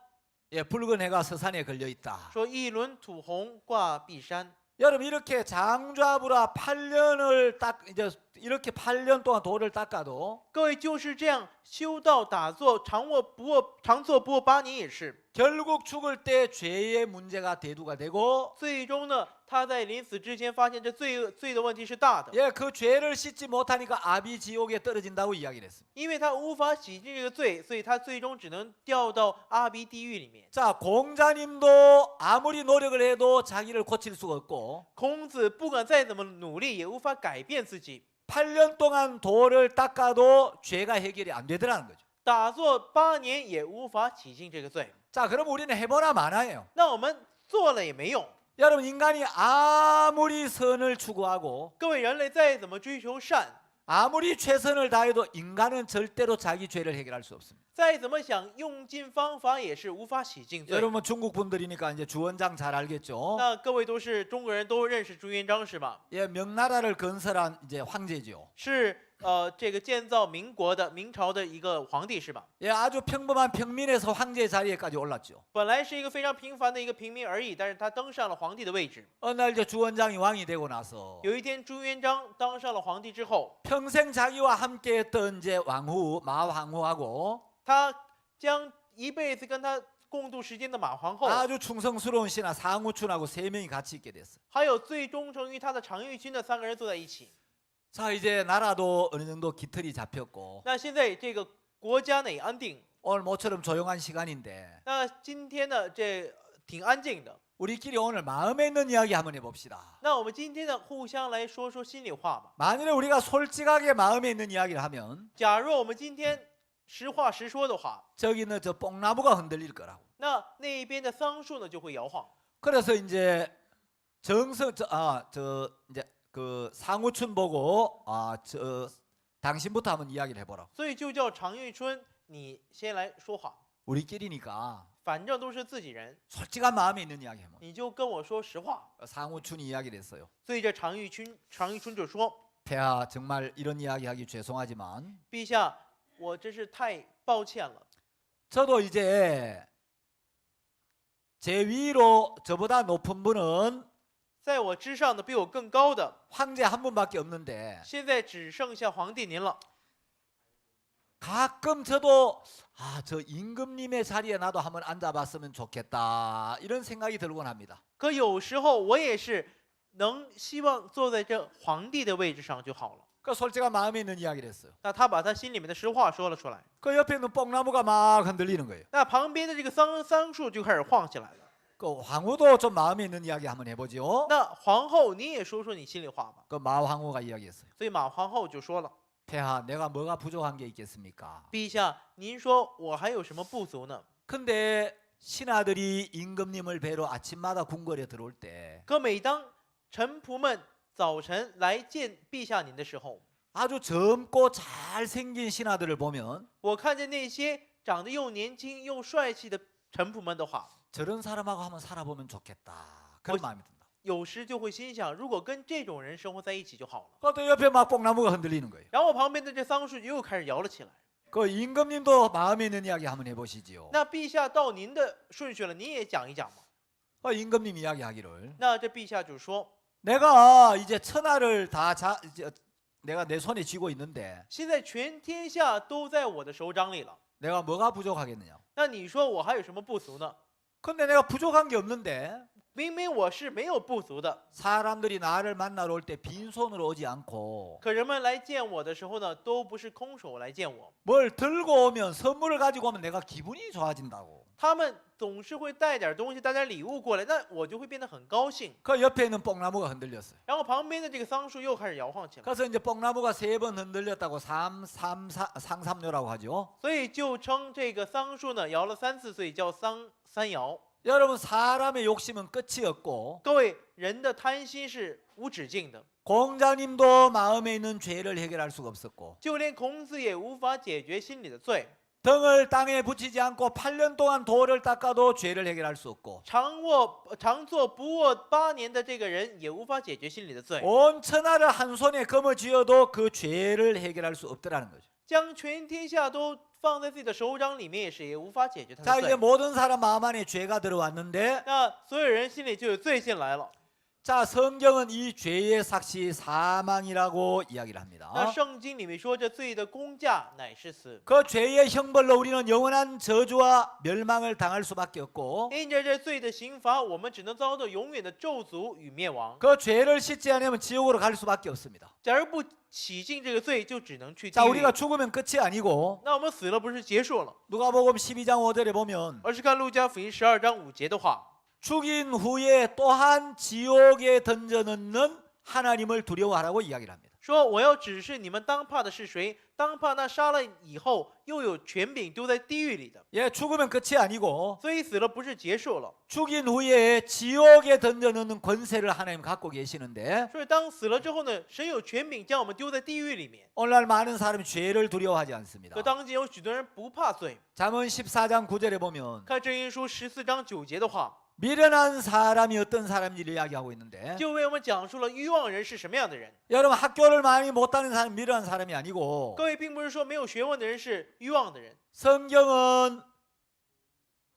예, 붉은 해가 서산에 걸려 있다. 说一轮土红挂碧山。 여러분 이렇게 장좌부라 8년을 딱 이제 이렇게 8년 동안 돌을 닦아도 各位就是这样修道打坐，长坐不卧8年也是。 결국 죽을 때 죄의 문제가 대두가 되고 最终呢，他在临死之前发现这罪的问题是大的， 예, 그 죄를 씻지 못하니까 아비 지옥에 떨어진다고 이야기를 했습니다. 因为他无法洗净这个罪，所以他最终只能掉到阿鼻地狱里面。 자, 공자님도 아무리 노력을 해도 자기를 고칠 수가 없고 孔子不管再怎么努力，也无法改变自己。 8년 동안 돌을 닦아도 죄가 해결이 안 되더라는 거죠. 打坐8年也无法洗净这个罪。 자, 그럼 우리는 해보나 마나예요. 那我们做了也没用。 여러분 인간이 아무리 선을 추구하고 各位人类再怎么追求善， 아무리 최선을 다해도 인간은 절대로 자기 죄를 해결할 수 없습니다. 再怎么想用尽方法，也是无法洗净罪。 여러분 중국 분들이니까 이제 주원장 잘 알겠죠? 那各位都是中国人，都认识朱元璋是吧？ 예, 명나라를 건설한 이제 황제죠. 是这个建造民国的明朝的一个皇帝是吧？ 예, 아주 평범한 평민에서 황제 자리에까지 올랐죠. 本来是一个非常平凡的一个平民而已，但是他登上了皇帝的位置。 어느 날 이제 주원장이 왕이 되고 나서 有一天，朱元璋当上了皇帝之后， 평생 자기와 함께했던 이제 왕후 마왕후하고 他将一辈子跟他共度时间的马皇后， 아주 충성스러운 신하 상우춘하고 3명이 같이 있게 됐어요. 还有最忠诚于他的常遇军的3个人坐在一起。 자, 이제 나라도 어느 정도 기틀이 잡혔고 那现在这个国家呢也安定， 오늘 모처럼 조용한 시간인데 那今天呢这挺安静的。 우리끼리 오늘 마음에 있는 이야기 한번 해봅시다. 那我们今天呢互相来说说心里话吧。 만일에 우리가 솔직하게 마음에 있는 이야기를 하면 假如我们今天实话实说的话， 저기 있는 저 뽕나무가 흔들릴 거라고. 那边的桑树呢就会摇晃。 그래서 이제 이제 그 상우춘 보고 당신부터 한번 이야기를 해보라고. 所以就叫常遇春，你先来说话， 우리끼리니까 反正都是自己人， 솔직한 마음에 있는 이야기 해보. 你就跟我说实话。 상우춘이 이야기를 했어요. 所以这常遇春就说 폐하 정말 이런 이야기하기 죄송하지만 陛下，我真是太抱歉了。 저도 이제 제 위로 저보다 높은 분은 在我之上的比我更高的， 황제 한 분밖에 없는데 现在只剩下皇帝您了。 가끔 저도 저 임금님의 자리에 나도 한번 앉아봤으면 좋겠다 이런 생각이 들곤 합니다. 可有时候我也是能希望坐在这皇帝的位置上就好了。 그 솔직한 마음에 있는 이야기를 했어요. 那他把他心里面的实话说了出来。 그 옆에 있는 뽕나무가 막 흔들리는 거예요. 那旁边的这个桑树就开始晃起来了。 그 황후도 좀 마음에 있는 이야기 한번 해보죠. 那皇后，你也说说你心里话吧。 그 마황후가 이야기했어요. 所以马皇后就说了 폐하 내가 뭐가 부족한 게 있겠습니까? ：“陛下，您说我还有什么不足呢？ 근데 신하들이 임금님을 뵈러 아침마다 궁궐에 들어올 때 可每当臣仆们早晨来见陛下您的时候， 아주 젊고 잘생긴 신하들을 보면 我看见那些长得又年轻又帅气的臣仆们的话， 저런 사람하고 한번 살아보면 좋겠다. 그런 마음이 든다. 有时就会心想，如果跟这种人生活在一起就好了。 그것도 옆에 막 뽕나무가 흔들리는 거예요. 然后旁边的这桑树又开始摇了起来。 그 임금님도 마음에 있는 이야기 한번 해보시지요. 那陛下到您的顺序了，您也讲一讲嘛。 임금님 이야기하기를 那这陛下就说， 내가 이제 천하를 내가 내 손에 쥐고 있는데 现在全天下都在我的手掌里了。 내가 뭐가 부족하겠느냐? 那你说我还有什么不足呢？ 근데 내가 부족한 게 없는데 明明我是没有不足的， 사람들이 나를 만나러 올 때 빈손으로 오지 않고 可人们来见我的时候呢，都不是空手来见我， 뭘 들고 오면 선물을 가지고 오면 내가 기분이 좋아진다고. 他们总是会带点东西、带点礼物过来，那我就会变得很高兴。 그 옆에 있는 뽕나무가 흔들렸어요. 然后旁边的这个桑树又开始摇晃起来， 그래서 이제 뽕나무가 3번 흔들렸다고 상삼뇨라고 하죠. 所以就称这个桑树呢摇了3次，所以叫三摇。 여러분 사람의 욕심은 끝이 없고 各位，人的贪心是无止境的， 공자님도 마음에 있는 죄를 해결할 수가 없었고 就连孔子也无法解决心里的罪。 등을 땅에 붙이지 않고 8년 동안 돌을 닦아도 죄를 해결할 수 없고 常坐不卧8年的这个人也无法解决心里的罪。 온 천하를 한 손에 거머 쥐어도 그 죄를 해결할 수 없더라는 거죠. 将全天下都放在自己的手掌里面，也无法解决他 자 的 이제 罪。 모든 사람 마음 안에 죄가 들어왔는데 那所有人心里就有罪进来了。 자 성경은 이 죄의 삭시 사망이라고 이야기를 那 합니다. 圣经里面说，这罪的工价乃是死。 그 죄의 형벌로 우리는 영원한 저주와 멸망을 당할 수밖에 없고 因着这罪的刑罚，我们只能遭到永远的咒诅与灭亡。 그 죄를 씻지 않으면 지옥으로 갈 수밖에 없습니다. 假如不洗净这个罪，就只能去地 자 狱。 우리가 죽으면 끝이 아니고 那我们死了不是结束了， 누가복음 12장 5절에 보면 而是看路加福音12章5节的话， 죽인 후에 또한 지옥에 던져넣는 하나님을 두려워하라고 이야기를 합니다. 说我要指示你们当怕的是谁，当怕那杀了以后又有权柄丢在地狱里的。 예, 죽으면 끝이 아니고 所以死了不是结束了， 죽인 후에 지옥에 던져넣는 권세를 하나님 갖고 계시는데 所以当死了之后呢，神有权柄将我们丢在地狱里面。 오늘날 많은 사람이 죄를 두려워하지 않습니다. 可当今有许多人不怕罪。 잠언 14장 9절에 보면 看箴言书14章9节的话， 미련한 사람이 어떤 사람인지를 이야기하고 있는데 就为我们讲述了欲望人是什么样的人。 여러분 학교를 많이 못 다니는 사람이 미련한 사람이 아니고 各位并不是说没有学问的人是欲望的人， 성경은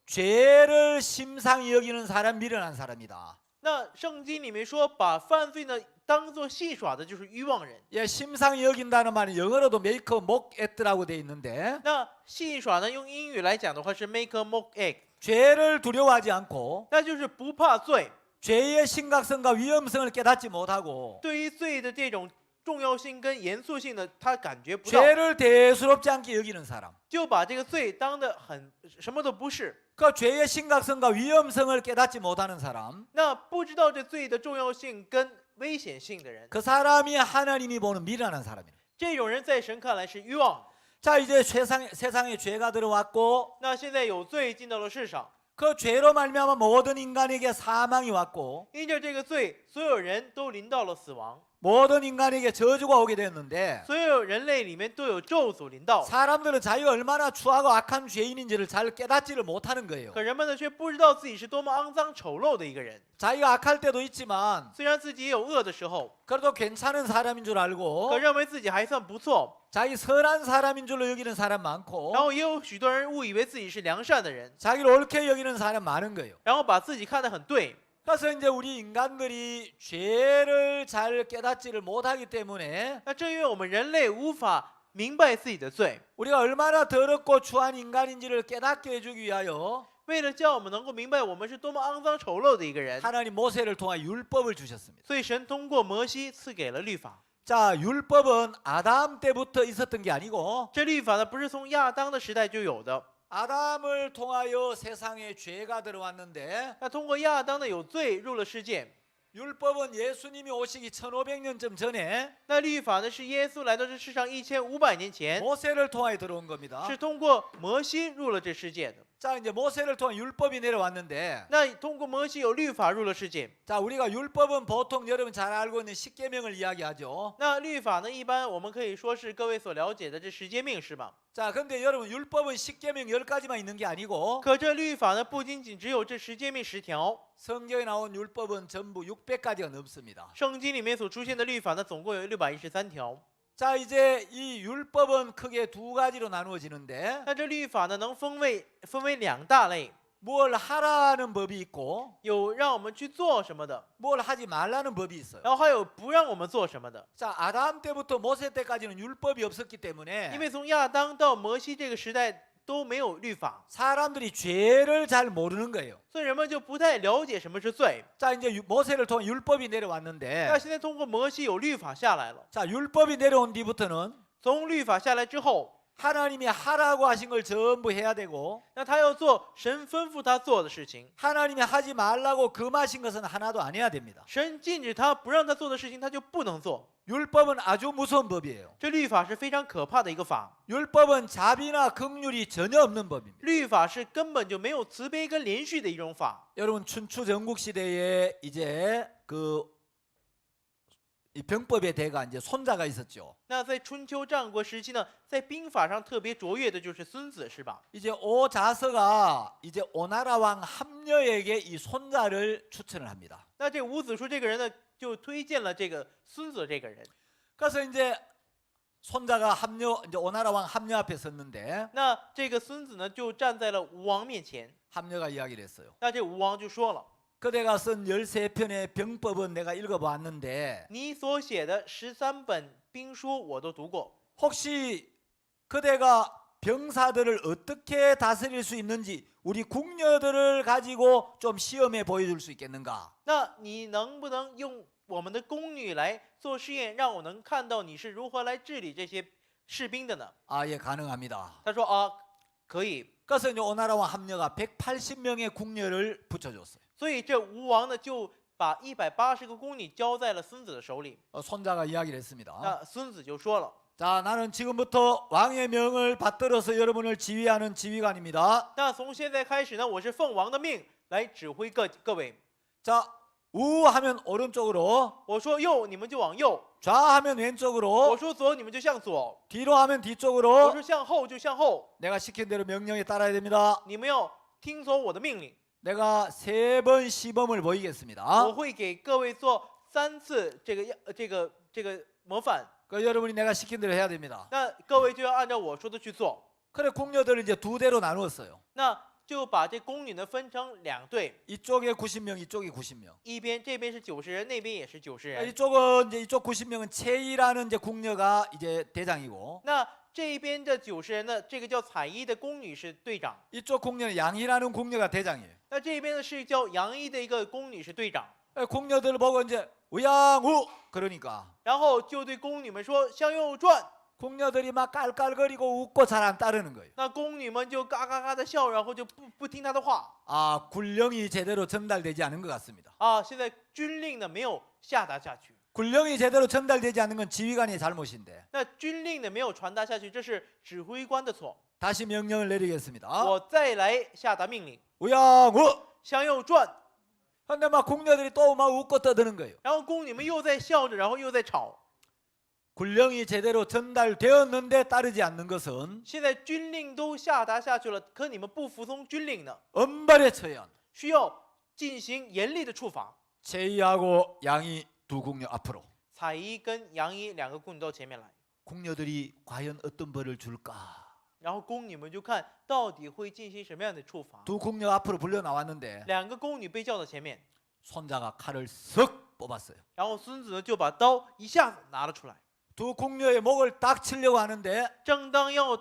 죄를 심상히 여기는 사람 미련한 사람이다. 那圣经里面说把犯罪呢当作戏耍的就是欲望人。 예, 심상히 여긴다는 말은 영어로도 make mock at라고 돼 있는데 那戏耍呢，用英语来讲的话是 make a mock egg， 죄를 두려워하지 않고 那就是不怕罪， 죄의 심각성과 위험성을 깨닫지 못하고 对于罪的这种重要性跟严肃性呢，他感觉不到， 죄를 대수롭지 않게 여기는 사람 就把这个罪当得很什么都不是。 그 죄의 심각성과 위험성을 깨닫지 못하는 사람 那不知道这罪的重要性跟危险性的人， 그 사람이 하나님이 보는 미련한 사람이에요. 这种人在神看来是欲望。 자 이제 세상에 죄가 들어왔고 那现在有罪进到了世上， 그 죄로 말미암아 모든 인간에게 사망이 왔고 因着这个罪，所有人都临到了死亡， 모든 인간에게 저주가 오게 됐는데 所有人类里面都有咒诅临到。 사람들은 자기가 얼마나 추하고 악한 죄인인지를 잘 깨닫지를 못하는 거예요. 可人们呢却不知道自己是多么肮脏丑陋的一个人。 자기가 악할 때도 있지만 虽然自己也有恶的时候， 그래도 괜찮은 사람인 줄 알고 可认为自己还算不错。 자기 선한 사람인 줄로 여기는 사람 然 많고 后也有许多人误以为自己是良善的人， 자기를 옳게 여기는 사람 많은 거예요. 然后把自己看得很对。 그래서 이제 우리 인간들이 죄를 잘 깨닫지를 못하기 때문에 那正因为我们人类无法明白自己的罪， 우리가 얼마나 더럽고 추한 인간인지를 깨닫게 해주기 위하여 为了叫我们能够明白我们是多么肮脏丑陋的一个人， 하나님 모세를 통해 율법을 주셨습니다. 所以神通过摩西赐给了律法。 자, 율법은 아담 때부터 있었던 게 아니고 这律法呢不是从亚当的时代就有的， 아담을 통하여 세상에 죄가 들어왔는데 那通过亚当呢有罪入了世界。 율법은 예수님이 오시기 1500년쯤 전에 那律法呢是耶稣来到这世上1500年前， 모세를 통해 들어온 겁니다. 是通过摩西入了这世界的。 자, 이제 모세를 통해 율법이 내려왔는데 那通过摩西有律法入了世界。 자, 우리가 율법은 보통 여러분 잘 알고 있는 십계명을 이야기하죠. 那律法呢，一般我们可以说是各位所了解的这十诫命，是吧？ 자, 근데 여러분 율법은 십계명 10가지만 있는 게 아니고 可这律法呢，不仅仅只有这十诫命10条， 성경에 나온 율법은 전부 600가지가 넘습니다. 圣经里面所出现的律法呢，总共有613条。 자, 이제 이 율법은 크게 두 가지로 나누어지는데 那这律法呢，能分为两大类， 뭘 하라는 법이 있고 有让我们去做什么的， 뭘 하지 말라는 법이 있어요. 然后还有不让我们做什么的。 자, 아담 때부터 모세 때까지는 율법이 없었기 因 때문에 为从亚当到摩西这个时代都没有律法， 사람들이 죄를 잘 모르는 거예요. 所以人们就不太了解什么是罪。 자, 이제 모세를 통해 율법이 那 내려왔는데 现在通过摩西有律法下来了， 자, 율법이 내려온 뒤부터는 从律法下来之后， 하나님이 하라고 하신 걸 전부 해야 되고 那他要做神吩咐他做的事情， 하나님이 하지 말라고 금하신 것은 하나도 안 해야 됩니다. 神禁止他不让他做的事情，他就不能做。 율법은 아주 무서운 법이에요. 这律法是非常可怕的一个法， 율법은 자비나 긍휼이 전혀 없는 법입니다. 律法是根本就没有慈悲跟连续的一种法。 여러분 춘추 전국 시대에 이제 그 이 병법의 대가 이제 손자가 있었죠. 那在春秋战国时期呢，在兵法上特别卓越的就是孙子，是吧？ 이제 오자서가 이제 오나라 왕 함녀에게 이 손자를 추천을 합니다. 那这伍子书这个人呢，就推荐了这个孙子这个人。 그래서 이제 손자가 함녀 이제 오나라 왕 함녀 앞에 섰는데 那这个孙子呢，就站在了吴王面前。 함녀가 이야기를 했어요. 那这吴王就说了 그대가 쓴 13편의 병법은 내가 읽어봤는데 你所写的13本兵书我都读过， 혹시 그대가 병사들을 어떻게 다스릴 수 있는지 우리 궁녀들을 가지고 좀 시험해 보여줄 수 있겠는가? 那你能不能用我们的宫女来做试验，让我能看到你是如何来治理这些士兵的呢？ 아, 예, 가능합니다. 他说啊，可以。 그래서 이제 오나라 왕 함녀가 180명의 궁녀를 붙여줬어요. 所以这吴王呢，就把180个宫女交在了孙子的手里。 손자가 이야기를 했습니다. 那孙子就说了 자, 나는 지금부터 왕의 명을 받들어서 여러분을 지휘하는 지휘관입니다. 那从现在开始呢，我是奉王的命来指挥各位。 자, 우 하면 오른쪽으로, 我说右，你们就往右； 좌 하면 我 왼쪽으로, 说左，你们就向左； 뒤로 하면 我 뒤쪽으로. 说向后就向后。 내가 시킨 대로 명령에 따라야 됩니다. 你们要听从我的命令。 내가 3번 시범을 보이겠습니다. 我会给各位做3次这个模范。 그 여러분이 내가 시킨 대로 해야 됩니다. 那各位就要按照我说的去做。 그래 궁녀들을 이제 2대로 나누었어요. 那就把这宫女呢分成2队， 이쪽에 90명, 이쪽에 90명. 一边这边是90人，那边也是90人。 이쪽은 이제 이쪽 90명은 채이라는 이제 궁녀가 이제 대장이고 那这边的90人呢，这个叫彩衣的宫女是队长。 이쪽 궁녀는 양희라는 궁녀가 대장이에요. 那这边呢是叫杨一的一个宫女是队长， 궁녀들 보고 이제 우양우 그러니까 然后就对宫女们说向右转。 궁녀들이 막 깔깔거리고 웃고 잘 안 따르는 거예요. 那宫女们就嘎嘎嘎的笑，然后就不听他的话。 아, 군령이 제대로 전달되지 않은 것 같습니다. 啊，现在军令呢没有下达下去， 군령이 제대로 전달되지 않는 건 지휘관의 잘못인데 那军令呢没有传达下去，这是指挥官的错。 다시 명령을 내리겠습니다. 我再来下达命令， 우양우. 向右转。 근데 막 궁녀들이 또 막 웃고 떠드는 거예요. 然后宫女们又在笑着，然后又在吵。 군령이 제대로 전달되었는데 따르지 않는 것은 现在军令都下达下去了，可你们不服从军令呢， 엄벌에 처해야 한다. 需要进行严厉的处罚。 제이하고 양이 두 궁녀 앞으로. 彩衣跟杨一2个宫女到前面来， 궁녀들이 과연 어떤 벌을 줄까? 然后宫女们就看到底会进行什么样的处罚。 두 궁녀 앞으로 불려 나왔는데 2个宫女被叫到前面， 손자가 칼을 쓱 뽑았어요. 然后孙子呢就把刀一下子拿了出来， 두 궁녀의 목을 딱 치려고 하는데 正当要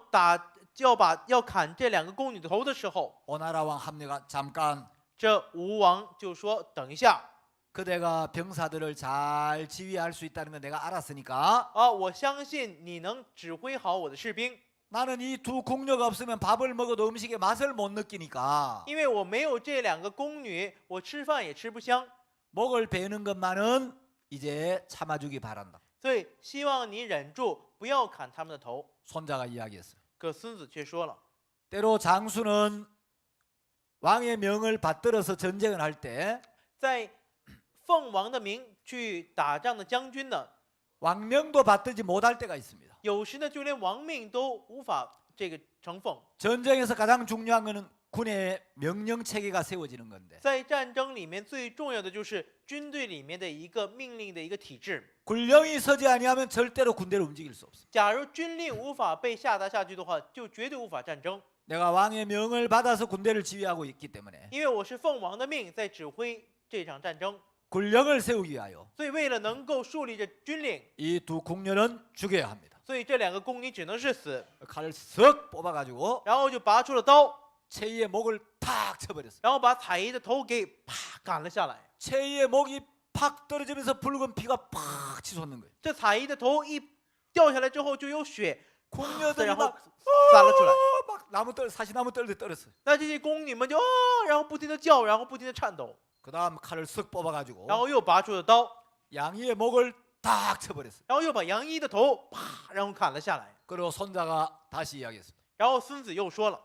砍这2个宫女的头的时候， 오나라 왕 함녀가 잠깐 这吴王就说：“等一下 그대가 병사들을 잘 지휘할 수 있다는 건 내가 알았으니까 啊，我相信你能指挥好我的士兵， 나는 이 두 궁녀가 없으면 밥을 먹어도 음식의 맛을 못 느끼니까 因为我没有这2个宫女，我吃饭也吃不香， 목을 베는 것만은 이제 참아주기 바란다. 所以希望你忍住，不要砍他们的头。 손자가 이야기했어요. 可孙子却说了， 때로 장수는 왕의 명을 받들어서 전쟁을 할 때 在奉王的名去打仗的将军呢， 왕명도 받들지 못할 때가 있습니다. 有时呢就连王命都无法承奉。 전쟁에서 가장 중요한 것은 군의 명령 체계가 세워지는 건데 在战争里面最重要的就是军队里面的一个命令的一个体制。 군령이 서지 아니하면 절대로 군대를 움직일 수 없어. 假如军令无法被下达下去的话，就绝对无法战争。 내가 왕의 명을 받아서 군대를 지휘하고 있기 때문에 因为我是奉王的命在指挥这场战争， 군령을 세우기 위하여 所以为了能够树立这军令， 이 두 궁녀는 죽여야 합니다. 所以这2个宫女只能是死， 칼을 쓱 뽑아가지고 然后就拔出了刀， 채이의 목을 팍 쳐버렸어요. 然后把彩衣的头给啪砍了下来。 채이의 목이 팍 떨어지면서 붉은 피가 팍 치솟는 거예요. 这彩衣的头一掉下来之后，就有血， 궁녀들이 然后 막 洒了出来。 막 사시나무 떨듯 떨었어요. 那这些宫女们就然后不停的叫，然后不停的颤抖， 그다음 칼을 쓱 뽑아가지고 然后又拔出了刀， 양이의 목을 딱 쳐버렸어요. 然后又把杨一的头啪，然后砍了下来。 그리고 손자가 다시 이야기했습니다. 然后孙子又说了，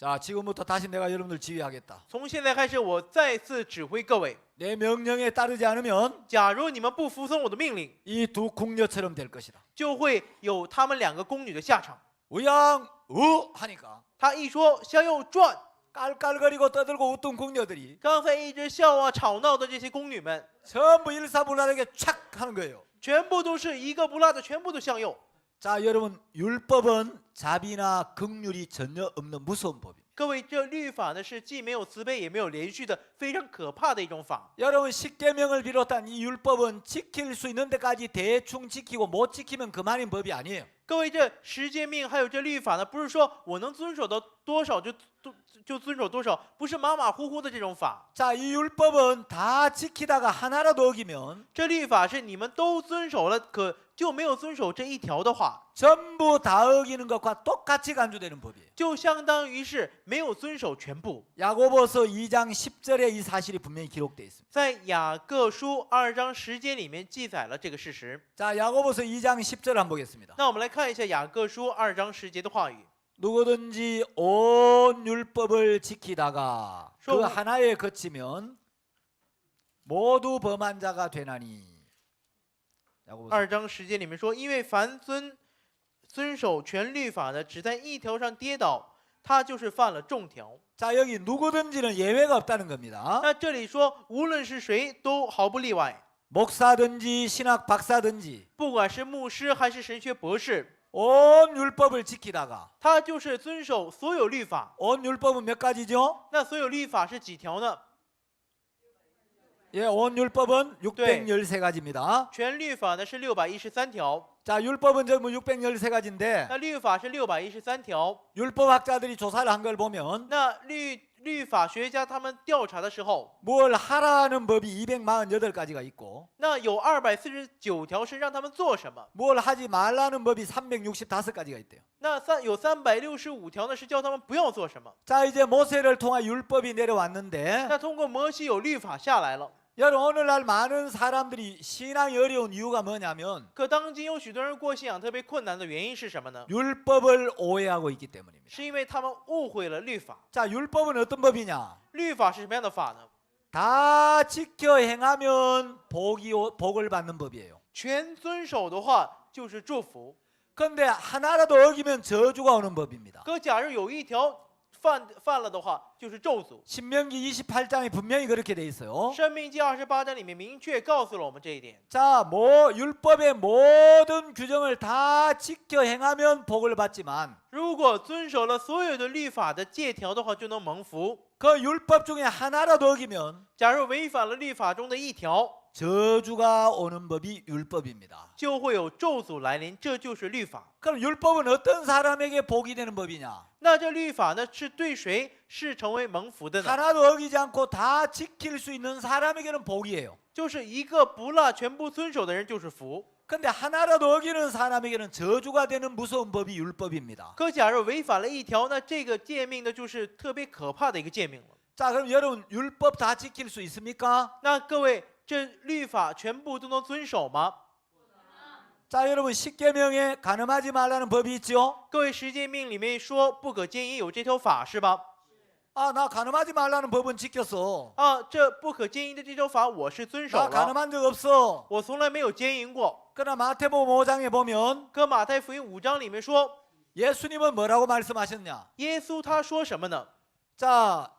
자, 지금부터 다시 내가 여러분들 지휘하겠다. 从现在开始，我再次指挥各位。 내 명령에 따르지 않으면 假如你们不服从我的命令， 이 두 궁녀처럼 될 것이다. 就会有他们2个宫女的下场。 우양우 하니까 他一说向右转， 깔깔거리고 떠들고 웃던 궁녀들이 刚才一直笑啊吵闹的这些宫女们， 전부 일사불란하게 촥 하는 거예요. 全部都是一个不落的，全部都向右。 자, 여러분, 율법은 자비나 긍휼이 전혀 없는 무서운 법입니다. 各位，这律法呢是既没有慈悲也没有连续的，非常可怕的一种法。 여러분, 십계명을 비롯한 이 율법은 지킬 수 있는 데까지 대충 지키고 못 지키면 그만인 법이 아니에요. 各位，这十诫命还有这律法呢，不是说我能遵守到多少就遵守多少，不是马马虎虎的这种法。 자, 이 율법은 다 지키다가 하나라도 어기면 这律法是你们都遵守了，可就没有遵守这一条的话， 전부 다 어기는 것과 똑같이 간주되는 법이에요. 就相当于是没有遵守全部。 야고보서 2장 10절에 이 사실이 분명히 기록되어 있습니다. 在雅各书2章10节里面记载了这个事实。 자, 야고보서 2장 10절 한번 보겠습니다. 那我们来看一下雅各书2章10节的话语。 누구든지 온 율법을 지키다가 그 좀- 하나에 그치면 모두 범한 자가 되나니. 야고보서 2章10节里面说，因为凡遵守全律法的，只在一条上跌倒，他就是犯了众条。 자, 여기 누구든지는 예외가 없다는 겁니다. 那这里说，无论是谁都毫不例外， 목사든지 신학 박사든지 不管是牧师还是神学博士， 온 율법을 지키다가 他就是遵守所有律法。 온 율법은 몇 가지죠? 那所有律法是几条呢？ 예, 온 율법은 613가지입니다. 全律法呢是613条， 자, 율법은 전부 613가지인데 那律法是613条。 율법학자들이 조사를 한 걸 보면 那律法学家他们调查的时候， 뭘 하라는 법이 248가지가 있고 那有249条是让他们做什么， 뭘 하지 말라는 법이 365가지가 있대요. 那有365条呢是叫他们不要做什么。 자, 이제 모세를 통한 율법이 내려왔는데 那通过摩西有律法下来了， 여러분, 오늘날 많은 사람들이 신앙이 어려운 이유가 뭐냐면 可当今有许多人过信仰特别困难的原因是什么呢？ 율법을 오해하고 있기 때문입니다. 是因为他们误会了律法。 자, 율법은 어떤 법이냐? 律法是什么样的法呢？ 다 지켜 행하면 복을 받는 법이에요. 全遵守的话就是祝福， 그런데 하나라도 어기면 저주가 오는 법입니다. 可假如有一条犯了的话，就是咒诅。 신명기 28장에 분명히 그렇게 돼 있어요. 申命记28章里面明确告诉了我们这一点。 자, 율법의 모든 규정을 다 지켜 행하면 복을 받지만 如果遵守了所有的律法的诫条的话，就能蒙福。 그 율법 중에 하나라도 어기면 假如违反了律法中的一条， 저주가 오는 법이 율법입니다. 就会有咒诅来临，这就是律法。 그럼 율법은 어떤 사람에게 복이 되는 법이냐? 那这律法呢，是对谁是成为蒙福的呢？ 하나도 어기지 않고 다 지킬 수 있는 사람에게는 복이에요. 就是一个不落全部遵守的人就是福。 근데 하나라도 어기는 사람에게는 저주가 되는 무서운 법이 율법입니다. 可假如违反了一条，那这个诫命呢，就是特别可怕的一个诫命了。 자, 그럼 여러분 율법 다 지킬 수 있습니까? 那各位，这律法全部都能遵守吗？ 자, 여러분 십계명에 간음하지 말라는 법이 있죠? 各位，十诫命里面说不可奸淫有这条法是吧？ 아, 나 간음하지 말라는 법은 지켰어. 啊，这不可奸淫的这条法我是遵守 나 了， 간음한 적 없어. 我从来没有奸淫过。 그러나 마태복음 5장에 보면 可马太福音5章里面说， 예수님은 뭐라고 말씀하셨냐? 耶稣他说什么呢？ 자,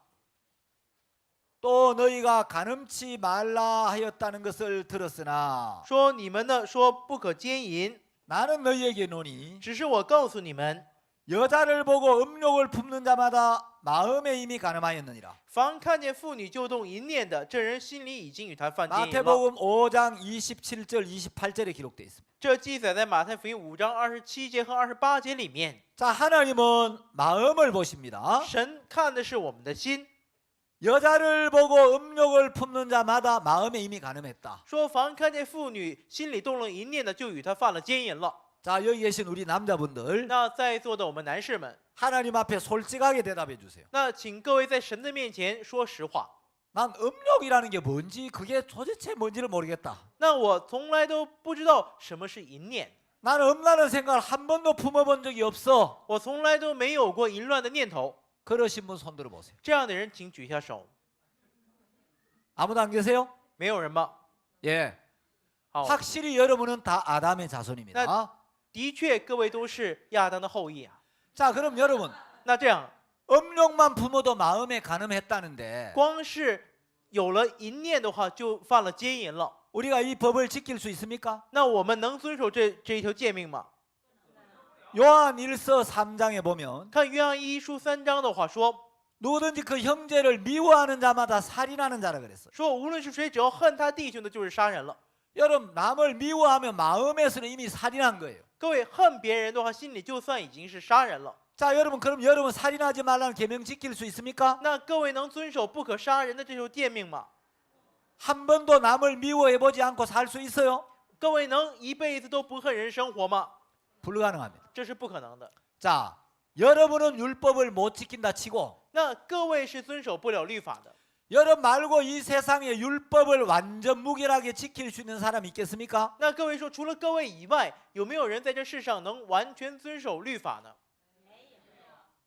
또 너희가 간음치 말라 하였다는 것을 들었으나 说你们呢说不可奸淫， 나는 너희에게 노니 只是我告诉你们， 여자를 보고 음욕을 품는 자마다 마음에 이미 간음하였느니라. 凡看见妇女就动淫念的，这人心里已经与他犯奸淫了。 마태복음 5장 27절 28절에 기록되어 있습니다. 这记载在马太福音5章27节和28节里面。 자, 하나님은 마음을 보십니다. 神看的是我们的心， 여자를 보고 음욕을 품는 자마다 마음에 이미 간음했다. 说凡看见妇女心里动了淫念的，就与他犯了奸淫了。 자, 여기 계신 우리 남자분들 那在座的我们男士们， 하나님 앞에 솔직하게 대답해 주세요. 那请各位在神的面前说实话。 난 음욕이라는 게 뭔지 그게 도대체 뭔지를 모르겠다. 那我从来都不知道什么是淫念， 나는 음란한 생각을 한 번도 품어본 적이 없어. 我从来都没有过淫乱的念头。 그러신 분 손 들어 보세요. 这样的人请举下手。 아무도 안 계세요? 没有人吗？ 예. 好， 확실히 여러분은 다 아담의 자손입니다. 的确各位都是亚当的后裔啊。 자, 그럼 여러분 那这样， 음욕만 품어도 마음에 간음했다는데 光是有了淫念的话，就犯了奸淫了。 우리가 이 법을 지킬 수 있습니까? 那我们能遵守这一条诫命吗？ 요한 1서 3장에 보면 看约翰一书3章的话说， 누구든지 그 형제를 미워하는 자마다 살인하는 자라 그랬어요. 说无论是谁，只要恨他弟兄的，就是杀人了。 여러분 남을 미워하면 마음에서는 이미 살인한 거예요. 各位恨别人的话，心里就算已经是杀人了。 자, 여러분 그럼 여러분 살인하지 말라는 계명 지킬 수 있습니까? 那各位能遵守不可杀人的这条诫命吗？ 한 번도 남을 미워해 보지 않고 살 수 있어요? 各位能一辈子都不恨人生活吗？ 불가능합니다. 这是不可能的。 자, 여러분은 율법을 못 지킨다 치고 那各位是遵守不了律法的。 여러분 말고 이 세상에 율법을 완전 무결하게 지킬 수 있는 사람이 있겠습니까? 那各位说，除了各位以外，有没有人在这世上能完全遵守律法呢？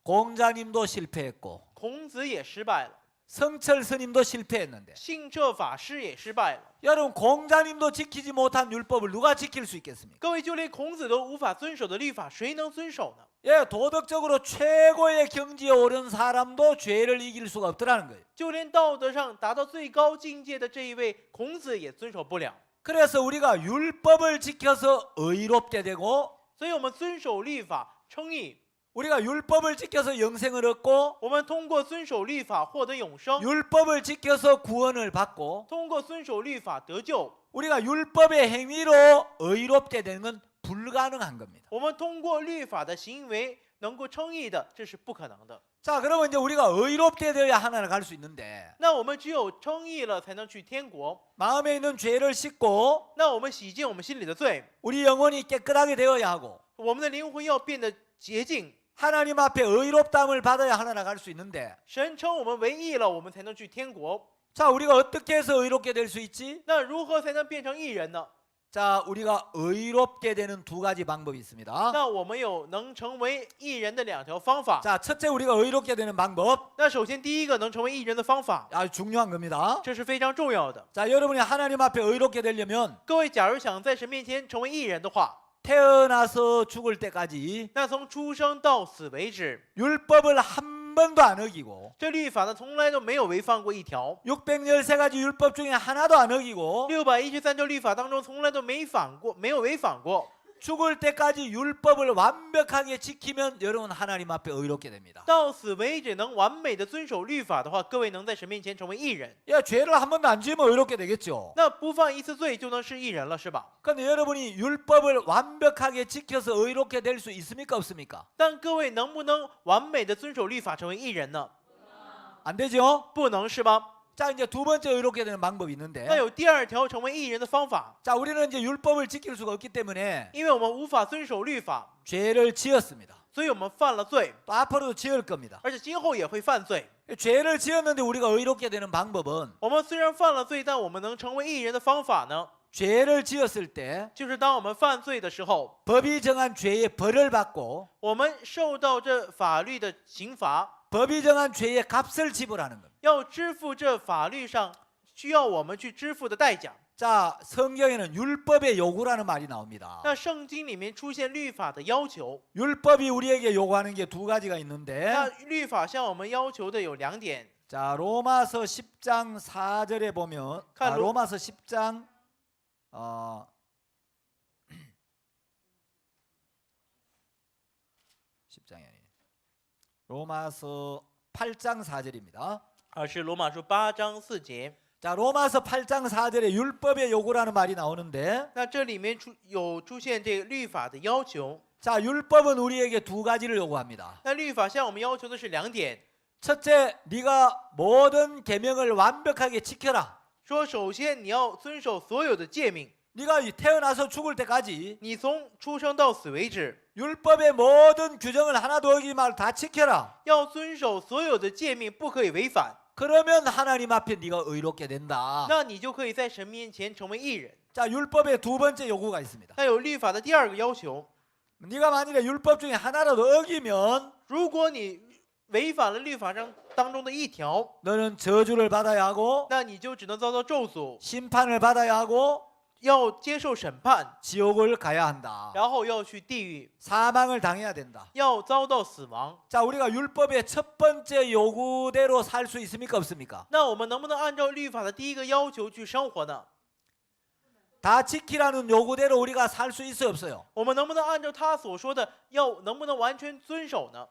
공자님도 실패했고 孔子也失败了， 성철 스님도 실패했는데 信彻法师也失败了。 여러분 공자님도 지키지 못한 율법을 누가 지킬 수 있겠습니까? 各位，就连孔子都无法遵守的律法，谁能遵守呢？ 예, 도덕적으로 최고의 경지에 오른 사람도 죄를 이길 수가 없더라는 거예요. 就连道德上达到最高境界的这一位孔子也遵守不了。 그래서 우리가 율법을 지켜서 의롭게 되고 所以我们遵守律法称义， 우리가 율법을 지켜서 영생을 얻고 我们通过遵守律法获得永生， 율법을 지켜서 구원을 받고 通过遵守律法得救。 우리가 율법의 행위로 의롭게 되는 건 불가능한 겁니다. 我们通过律法的行为能够称义的，这是不可能的。 자, 그러면 이제 우리가 의롭게 되어야 하나를 갈 수 있는데 那我们只有称义了，才能去天国。 마음에 있는 죄를 씻고 那我们洗净我们心里的罪， 우리 영혼이 깨끗하게 되어야 하고 我们的灵魂要变得洁净。 하나님 앞에 의롭다함을 받아야 하나를 갈 수 있는데 神称我们为义了，我们才能去天国。 자, 우리가 어떻게 해서 의롭게 될 수 있지? 那如何才能变成义人呢？ 자, 우리가 의롭게 되는 두 가지 방법이 있습니다. 那我们有能成为义人的2条方法。 자, 첫째 우리가 의롭게 되는 방법 那首先第一个能成为义人的方法， 아주 중요한 겁니다. 这是非常重要的。 자, 여러분이 하나님 앞에 의롭게 되려면 各位，假如想在神面前成为义人的话， 태어나서 죽을 때까지 那从出生到死为止， 율법을 한 번도 안 어기고 这律法呢从来都没有违反过一条。 613가지 율법 중에 하나도 안 어기고 613条律法当中从来都没有违反过。 죽을 때까지 율법을 완벽하게 지키면 여러분 하나님 앞에 의롭게 됩니다. 到死为止能完美的遵守律法的话，各位能在神面前成为义人。 야, 죄를 한 번도 안 지으면 의롭게 되겠죠. 那不犯一次罪就能是义人了，是吧？ 그런데 여러분이 율법을 완벽하게 지켜서 의롭게 될 수 있습니까 없습니까? 但各位能不能完美的遵守律法成为义人呢？ 안 되죠? 不能，是吧？ 자, 이제 두 번째 의롭게 되는 방법이 那 있는데 有第2条成为义人的方法， 자, 우리는 이제 율법을 지킬 수가 없기 때문에 因为我们无法遵守律法， 죄를 지었습니다. 所以我们犯了罪， 또 앞으로도 지을 겁니다. 而且今后也会犯罪。 죄를 지었는데 우리가 의롭게 되는 방법은 我们虽然犯了罪，但我们能成为义人的方法呢， 죄를 지었을 때 就是当我们犯罪的时候， 법이 정한 죄의 벌을 받고 我们受到这法律的刑罚， 법이 정한 죄의 값을 지불하는 겁니다. 要支付这法律上需要我们去支付的代价。 자, 성경에는 율법의 요구라는 말이 나옵니다. 那圣经里面出现律法的要求， 율법이 우리에게 요구하는 게 두 가지가 있는데 那律法向我们要求的有2点。 자, 로마서 10장 4절에 보면 로마서 10장 10장이 아니에요. 로마서 8장 4절입니다. 是罗马书8章4节。 자, 로마서 8장 4절에 율법의 요구라는 말이 나오는데 那这里面出现这个律法的要求。 자, 율법은 우리에게 두 가지를 요구합니다. 那律法向我们要求的是2点。 첫째, 네가 모든 계명을 완벽하게 지켜라. 说首先你要遵守所有的诫命， 네가 태어나서 죽을 때까지 你从出生到死为止， 율법의 모든 규정을 하나도 어기지 말고 다 지켜라. 要遵守所有的诫命，不可以违反。 그러면 하나님 앞에 네가 의롭게 된다. 那你就可以在神面前成为义人。 자, 율법의 두 번째 요구가 있습니다. 那有律法的第2个要求， 네가 만일에 율법 중에 하나라도 어기면 如果你违反了律法当中的一条， 너는 저주를 받아야 하고 那你就只能遭到咒诅， 심판을 받아야 하고 要接受审判， 지옥을 가야 한다. 然后要去地狱， 사망을 당해야 된다. 要遭到死亡。 자, 우리가 율법의 첫 번째 요구대로 살 수 있습니까? 없습니까? 那我们能不能按照律法的第一个要求去生活呢？ 다 지키라는 요구대로 우리가 살 수 있어요, 없어요? 我们能不能按照他所说的能不能完全遵守呢？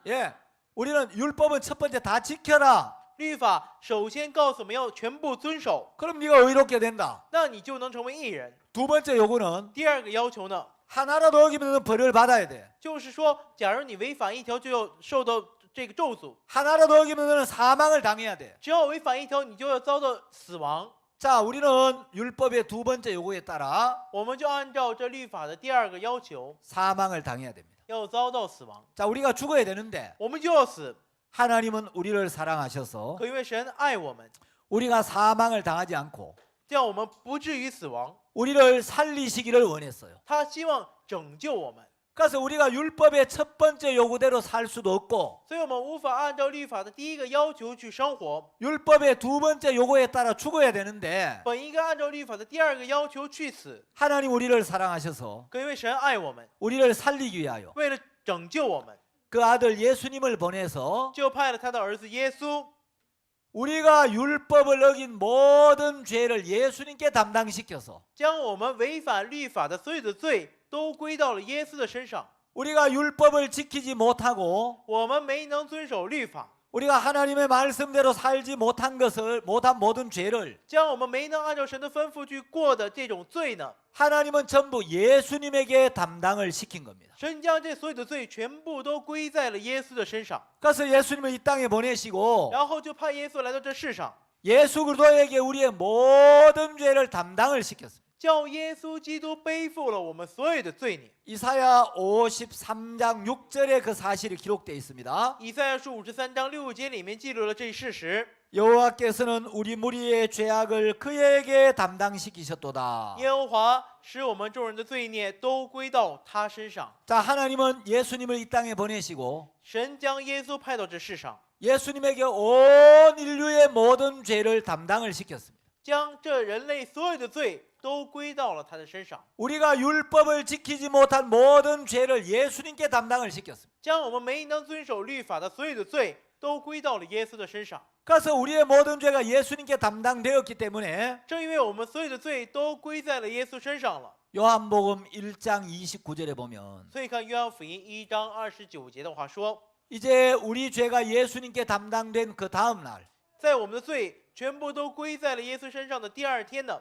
예. 우리는 율법은 첫 번째 다 지켜라. 律法首先告诉我们要全部遵守， 그럼 네가 의롭게 된다. 那你就能成为义人。 두 번째 요구는 第二个要求呢， 하나라도 어기면 벌을 받아야 돼. 就是说，假如你违反一条，就要受到这个咒诅； 하나라도 어기면 사망을 당해야 돼. 只要违反一条，你就要遭到死亡。 자, 우리는 율법의 두 번째 요구에 따라 我们就按照这律法的第二个要求， 사망을 당해야 됩니다. 要遭到死亡， 자, 우리가 죽어야 되는데 我们就要死。 하나님은 우리를 사랑하셔서 可因为神爱我们， 우리가 사망을 당하지 않고 这样我们不至于死亡。 우리를 살리시기를 원했어요. 他希望拯救我们， 그래서 우리가 율법의 첫 번째 요구대로 살 수도 없고 所以我们无法按照律法的第一个要求去生活， 율법의 두 번째 요구에 따라 죽어야 되는데 本应该按照律法的第二个要求去死。 하나님 우리를 사랑하셔서 可因为神爱我们， 우리를 살리기 위하여 为了拯救我们， 그 아들 예수님을 보내서 就派了他的儿子耶稣， 우리가 율법을 어긴 모든 죄를 예수님께 담당시켜서 将我们违反律法的所有的罪都归到了耶稣的身上。 우리가 율법을 지키지 못하고 我们没能遵守律法， 우리가 하나님의 말씀대로 살지 못한 모든 죄를 将我们没能按照神的吩咐去过的这种罪呢， 하나님은 전부 예수님에게 담당을 시킨 겁니다. 神将这所有的罪全部都归在了耶稣的身上， 그래서 예수님을 이 땅에 보내시고 然后就派耶稣来到这世上， 예수 그리스도에게 우리의 모든 죄를 담당을 시켰습니다. 叫耶稣基督背负了我们所有的罪孽。 이사야 53장 6절에 그 사실이 기록되어 있습니다. 以赛亚书53章6节里面记录了这一事实。 여호와께서는 우리 무리의 죄악을 그에게 담당시키셨도다. 耶和华使我们众人的罪孽都归到他身上。 자, 하나님은 예수님을 이 땅에 보내시고 神将耶稣派到这世上， 예수님에게 온 인류의 모든 죄를 담당을 시켰습니다. 将这人类所有的罪都归到了他的身上， 우리가 율법을 지키지 못한 모든 죄를 예수님께 담당을 시켰습니다. 将我们没能遵守律法的所有的罪都归到了耶稣的身上。 그래서 우리의 모든 죄가 예수님께 담당되었기 때문에 正因为我们所有的罪都归在了耶稣身上了， 요한복음 1장 29절에 보면 所以看约翰福音1章29节的话说， 이제 우리 죄가 예수님께 담당된 그 다음 날 在我们的罪全部都归在了耶稣身上的第二天呢，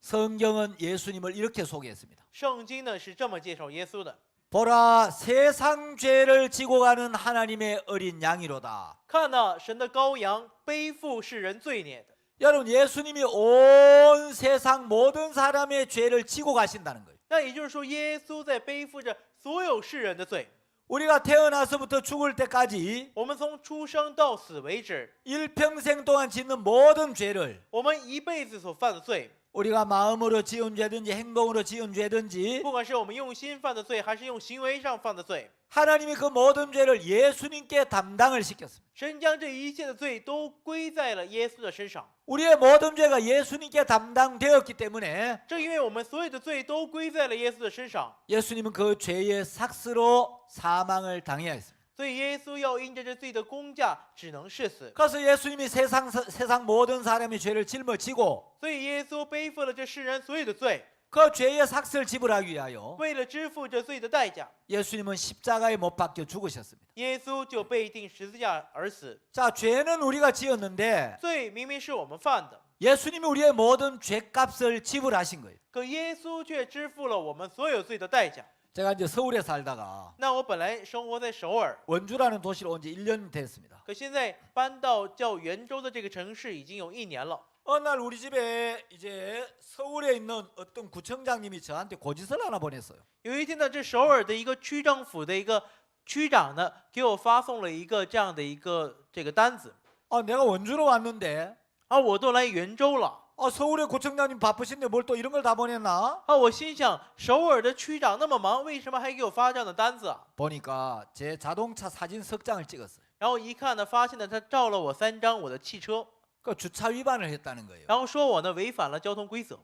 성경은 예수님을 이렇게 소개했습니다. 圣经呢是这么介绍耶稣的： 보라, 세상 죄를 지고 가는 하나님의 어린 양이로다. 看呐，神的羔羊背负世人罪孽的。 여러분, 예수님이 온 세상 모든 사람의 죄를 지고 가신다는 거예요. 那也就是说，耶稣在背负着所有世人的罪。 우리가 태어나서부터 죽을 때까지 我们从出生到死为止， 일평생 동안 짓는 모든 죄를 我们一辈子所犯的罪， 우리가 마음으로 지은 죄든지 행동으로 지은 죄든지 不管是我们用心犯的罪，还是用行为上犯的罪， 하나님이 그 모든 죄를 예수님께 담당을 시켰습니다. 神将这一切的罪都归在了耶稣的身上。 우리의 모든 죄가 예수님께 담당되었기 때문에 正因为我们所有的罪都归在了耶稣的身上， 예수님은 그 죄의 삭스로 사망을 당해야 했습니다. 所以耶稣要因着这罪的工价，只能是死。 그래서 예수님이 세상 모든 사람의 죄를 짊어지고 所以耶稣背负了这世人所有的罪， 그 죄의 삭스를 지불하기 위하여 为了支付这罪的代价， 예수님은 십자가에 못 박혀 죽으셨습니다. 耶稣就被钉十字架而死。 자, 죄는 우리가 지었는데 罪明明是我们犯的， 예수님이 우리의 모든 죄값을 지불하신 거예요. 可耶稣却支付了我们所有罪的代价。 제가 이제 서울에 살다가 那我本来生活在首尔， 원주라는 도시로 온 지 1년 됐습니다. 可现在搬到叫元州的这个城市已经有1年了。 어느 날 우리 집에 이제 서울에 있는 어떤 구청장님이 저한테 고지서를 하나 보냈어요. 有一天呢，这首尔的一个区政府的一个区长呢，给我发送了一个这样的一个单子。 내가 원주로 왔는데 我都来元州了， 서울의 구청장님 바쁘신데 뭘 또 이런 걸 다 보냈나? 啊，我心想，首尔的区长那么忙，为什么还给我发这样的单子啊？ 보니까 제 자동차 사진 석 장을 찍었어요. 然后一看呢，发现呢，他照了我3张我的汽车， 그 주차 위반을 했다는 거예요. 然后说我呢违反了交通规则，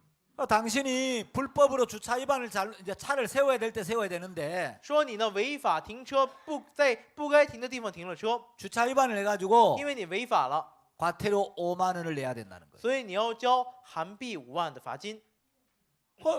당신이 불법으로 주차 위반을 이제 차를 세워야 될 때 세워야 되는데 说你呢违法停车，不在不该停的地方停了车， 주차 위반을 해가지고 因为你违法了， 과태료 5만 원을 내야 된다는 거예요. 所以你要交韩币5万的罚金。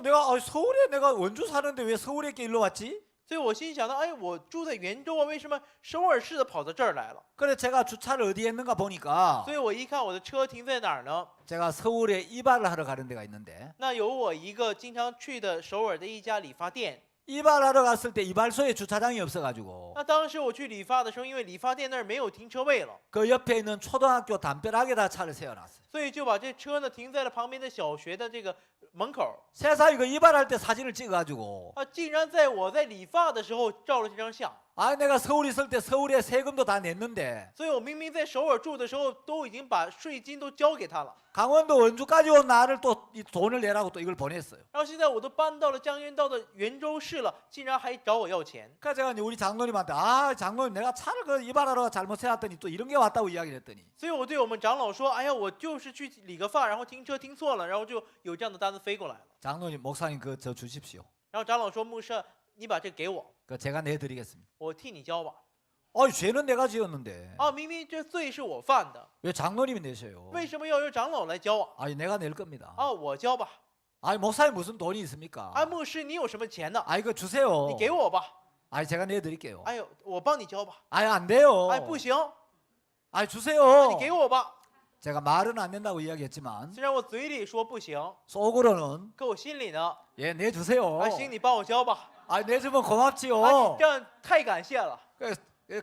내가 서울에 내가 원주 사는데 왜 서울에 게 일로 왔지? 所以我心想到，哎，我住在元州啊，为什么首尔市的跑到这儿来了？ 그래 제가 주차를 어디에 했는가 보니까 所以我一看我的车停在哪儿呢？ 제가 서울에 이발을 하러 가는 데가 있는데 那有我一个经常去的首尔的一家理发店。 이발하러 갔을 때 이발소에 주차장이 없어가지고 那当时我去理发的时候，因为理发店那儿没有停车位了， 그 옆에 있는 초등학교 담벼락에다 차를 세워놨어요. 所以就把这车呢停在了旁边的小学的这个门口。 세상에 그 이발할 때 사진을 찍어가지고 竟然在我在理发的时候照了这张相。 내가 서울 있을 때 서울에 세금도 다 냈는데 所以我明明在首尔住的时候都已经把税金都交给他了， 강원도 원주까지 온 나를 또 이 돈을 내라고 또 이걸 보냈어요. 然后现在我都搬到了江原道的元州市了，竟然还找我要钱。 그러니까 제가 이제 우리 장로님한테 장로님 내가 차를 그 이발하러 잘못 세웠더니 또 이런 게 왔다고 이야기를 했더니 所以我对我们长老说：“哎呀，我就是去理个发，然后停车停错了，然后就有这样的单子飞过来了。 장로님 목사님 그 저 주십시오. ”然后长老说：“牧师，你把这给我， 그 제가 내드리겠습니다. 我替你交吧。 죄는 내가 지었는데 明明这罪是我犯的， 왜 장로님이 내셔요? 为什么要由长老来交啊？ 내가 낼 겁니다. 我交吧。 목사님 무슨 돈이 있습니까? 牧师，你有什么钱呢？ 이거 주세요. 你给我吧。 제가 내드릴게요. 哎呦，我帮你交吧。 안 돼요. 不行， 주세요. 你给我吧。 제가 말은 안 된다고 이야기했지만 虽然我嘴里说不行， 속으로는 可我心里呢， 내주세요. 行，你帮我交吧。 내주면 고맙지요. 你这样太感谢了。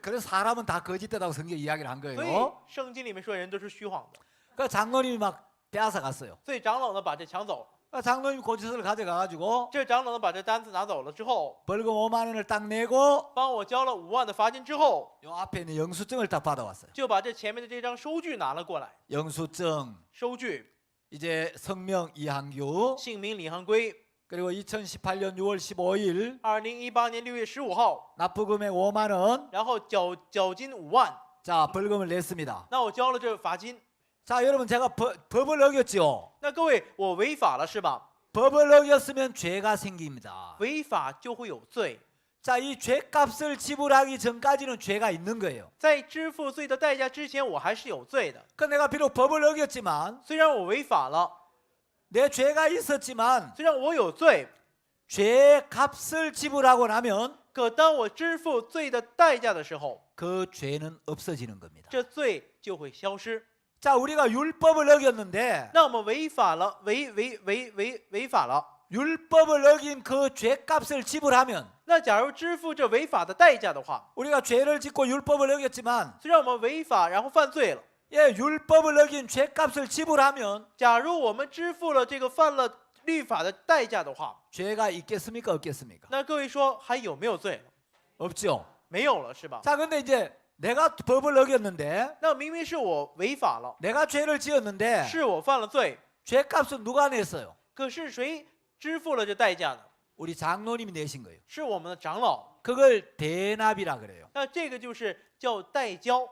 그래서 사람은 다 거짓되다고 성경 이야기를 한 所以 거예요. 圣经里面说人都是虚谎的， 그 장로님이 막 빼앗아 갔어요. 所以长老呢把这抢走了。 장로님 고지서를 가져가가지고 这长老呢把这单子拿走了之后， 벌금 5만 원을 딱 내고 帮我交了5万的罚金之后， 요 앞에 있는 영수증을 딱 받아왔어요. 就把这前面的这张收据拿了过来。 영수증, 收据 이제 성명 이한규, 姓名李航圭， 그리고 2018년 6월 15일 2018年6月15号， 납부금액 5만 원. 然后缴金5万， 자, 벌금을 냈습니다. 那我交了这罚金。 자, 여러분 제가 법을 어겼죠. 那各位，我违法了是吧？ 법을 어겼으면 죄가 생깁니다. 违法就会有罪， 자, 이 죄값을 지불하기 전까지는 죄가 있는 거예요. 在支付罪的代价之前，我还是有罪的。 그 내가 비록 법을 어겼지만 虽然我违法了， 내 죄가 있었지만 虽然我有罪， 죄값을 지불하고 나면 可当我支付罪的代价的时候， 그 죄는 없어지는 겁니다. 这罪就会消失。 자, 우리가 율법을 어겼는데 那我们违法了，违法了。 율법을 어긴 그 죄값을 지불하면 那假如支付这违法的代价的话， 우리가 죄를 짓고 율법을 어겼지만 虽然我们违法然后犯罪了， 율법을 어긴 죄값을 지불하면 假如我们支付了这个犯了律法的代价的话， 죄가 있겠습니까? 없겠습니까? 那各位说还有没有罪？ 없죠. 没有了是吧？ 자, 근데 이제 내가 법을 어겼는데 那明明是我违法了， 내가 죄를 지었는데 是我犯了罪， 죄값은 누가 냈어요? 可是谁支付了这代价呢？ 우리 장로님이 내신 거예요. 是我们的长老。 그걸 대납이라 그래요. 那这个就是叫代交。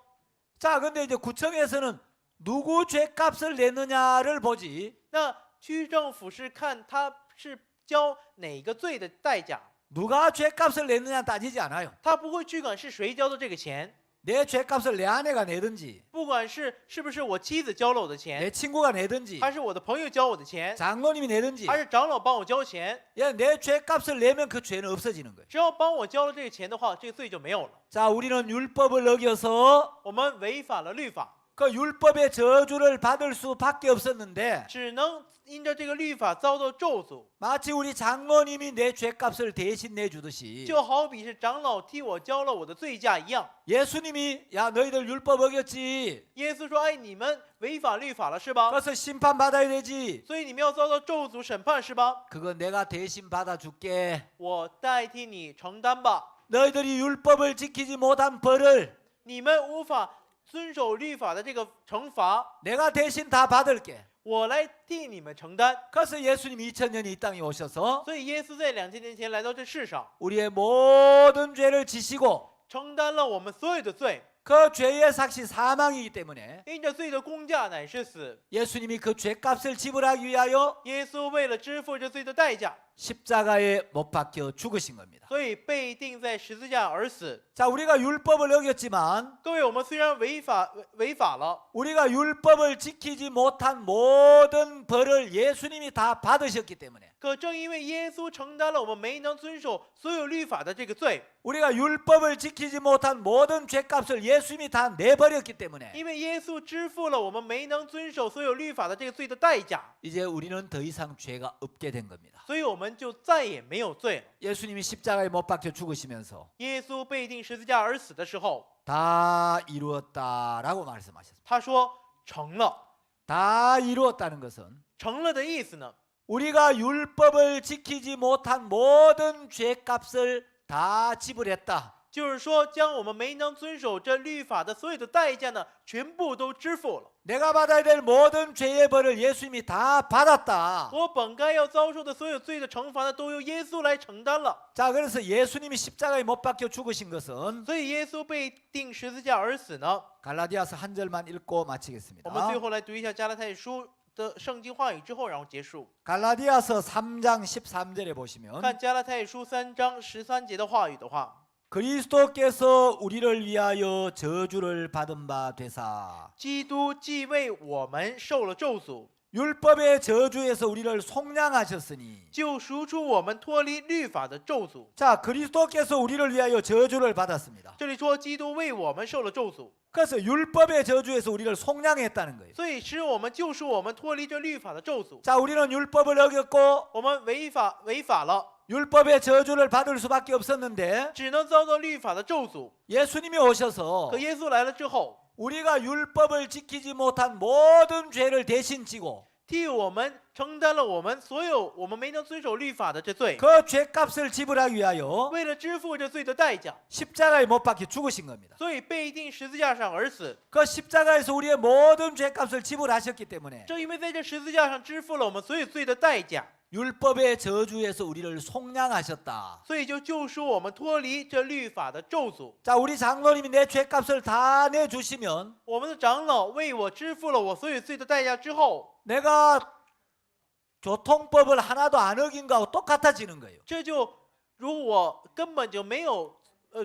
자, 근데 이제 구청에서는 누구 죄값을 냈느냐를 보지 那区政府是看他是交哪个罪的代价， 누가 죄값을 냈느냐 따지지 않아요. 他不会去管是谁交的这个钱， 내 죄값을 내 아내가 내든지 不管是不是我妻子交了我的 내 钱， 친구가 내든지 还是我的朋友交我的钱， 장로님이 내든지 还是长老帮我交钱， 내 죄값을 내면 그 죄는 없어지는 거예요. 只要帮我交了这个钱的话，这个罪就没有了。 자, 우리는 율법을 어겨서 我们违反了律法， 그 율법의 저주를 받을 수밖에 없었는데 只能因着这个律法遭到咒诅， 마치 우리 장로님이 내 죄값을 대신 내주듯이 就好比是长老替我交了我的罪价一样。 예수님이 야 너희들 율법 어겼지 耶稣说：“哎，你们违反律法了是吧？ 그래서 심판받아야 되지 所以你们要遭到咒诅审判是吧？ 그거 내가 대신 받아줄게 我代替你承担吧。 너희들이 율법을 지키지 못한 벌을 你们无法遵守律法的这个惩罚， 내가 대신 다 받을게 我来替你们承担。 그래서 예수님이 2000년이 이 땅에 오셔서 所以耶稣在2000年前来到这世上， 우리의 모든 죄를 지시고 承担了我们所有的罪。 그 죄의 삭시 사망이기 때문에 因着罪的工价乃是死， 예수님이 그 죄값을 지불하기 위하여 耶稣为了支付这罪的代价， 십자가에 못 박혀 죽으신 겁니다. 所以被钉在十字架而死。 자, 우리가 율법을 어겼지만 各位，我们虽然违法了， 우리가 율법을 지키지 못한 모든 벌을 예수님이 다 받으셨기 때문에 可正因为耶稣承担了我们没能遵守所有律法的这个罪， 우리가 율법을 지키지 못한 모든 죄값을 예수님이 다 내버렸기 때문에 因为耶稣支付了我们没能遵守所有律法的这个罪的代价， 이제 우리는 더 이상 죄가 없게 된 겁니다. 所以我们就再也没有罪了。 예수님이 십자가에 못 박혀 죽으시면서 耶稣被钉十字架而死的时候， 다 이루었다라고 말씀하셨습니다. 他说成了。 다 이루었다는 것은 成了的意思呢， 우리가 율법을 지키지 못한 모든 죄값을 다 지불했다. 就是说将我们没能遵守这律法的所有的代价呢，全部都支付了。 내가 받아야 될 모든 죄의 벌을 예수님이 다 받았다. 我本该要遭受的所有罪的惩罚呢，都由耶稣来承担了。 자, 그래서 예수님이 십자가에 못 박혀 죽으신 것은 所以耶稣被钉十字架而死呢， 갈라디아서 한 절만 읽고 마치겠습니다. 我们最后来读一下加拉太书的圣经话语之后，然后结束。 갈라디아서 3장 13절에 보시면 看加拉太书3章13节的话语的话， 그리스도께서 우리를 위하여 저주를 받은 바 되사 基督既为我们受了咒诅， 율법의 저주에서 우리를 속량하셨으니 就赎出我们脱离律法的咒诅。 자, 그리스도께서 우리를 위하여 저주를 받았습니다. 这里说基督为我们受了咒诅， 그래서 율법의 저주에서 우리를 속량했다는 거예요. 所以使我们救赎我们脱离这律法的咒诅。 자, 우리는 율법을 어겼고 我们违法了， 율법의 저주를 받을 수밖에 없었는데 只能遭到律法的咒诅。 예수님이 오셔서 可耶稣来了之后， 우리가 율법을 지키지 못한 모든 죄를 대신 지고 替我们承担了我们所有我们没能遵守律法的这罪， 그 죄값을 지불하기 위하여 为了支付这罪的代价， 십자가에 못 박혀 죽으신 겁니다. 所以被钉十字架上而死。 그 십자가에서 우리의 모든 죄값을 지불하셨기 때문에 正因为在这十字架上支付了我们所有罪的代价， 율법의 저주에서 우리를 속량하셨다. 所以就救赎我们脱离这律法的咒诅。 자, 우리 장로님이 내 죄값을 다 내주시면 我们的长老为我支付了我所有罪的代价之后， 내가 교통법을 하나도 안 어긴 거하고 똑같아지는 거예요. 这就如果我根本就没有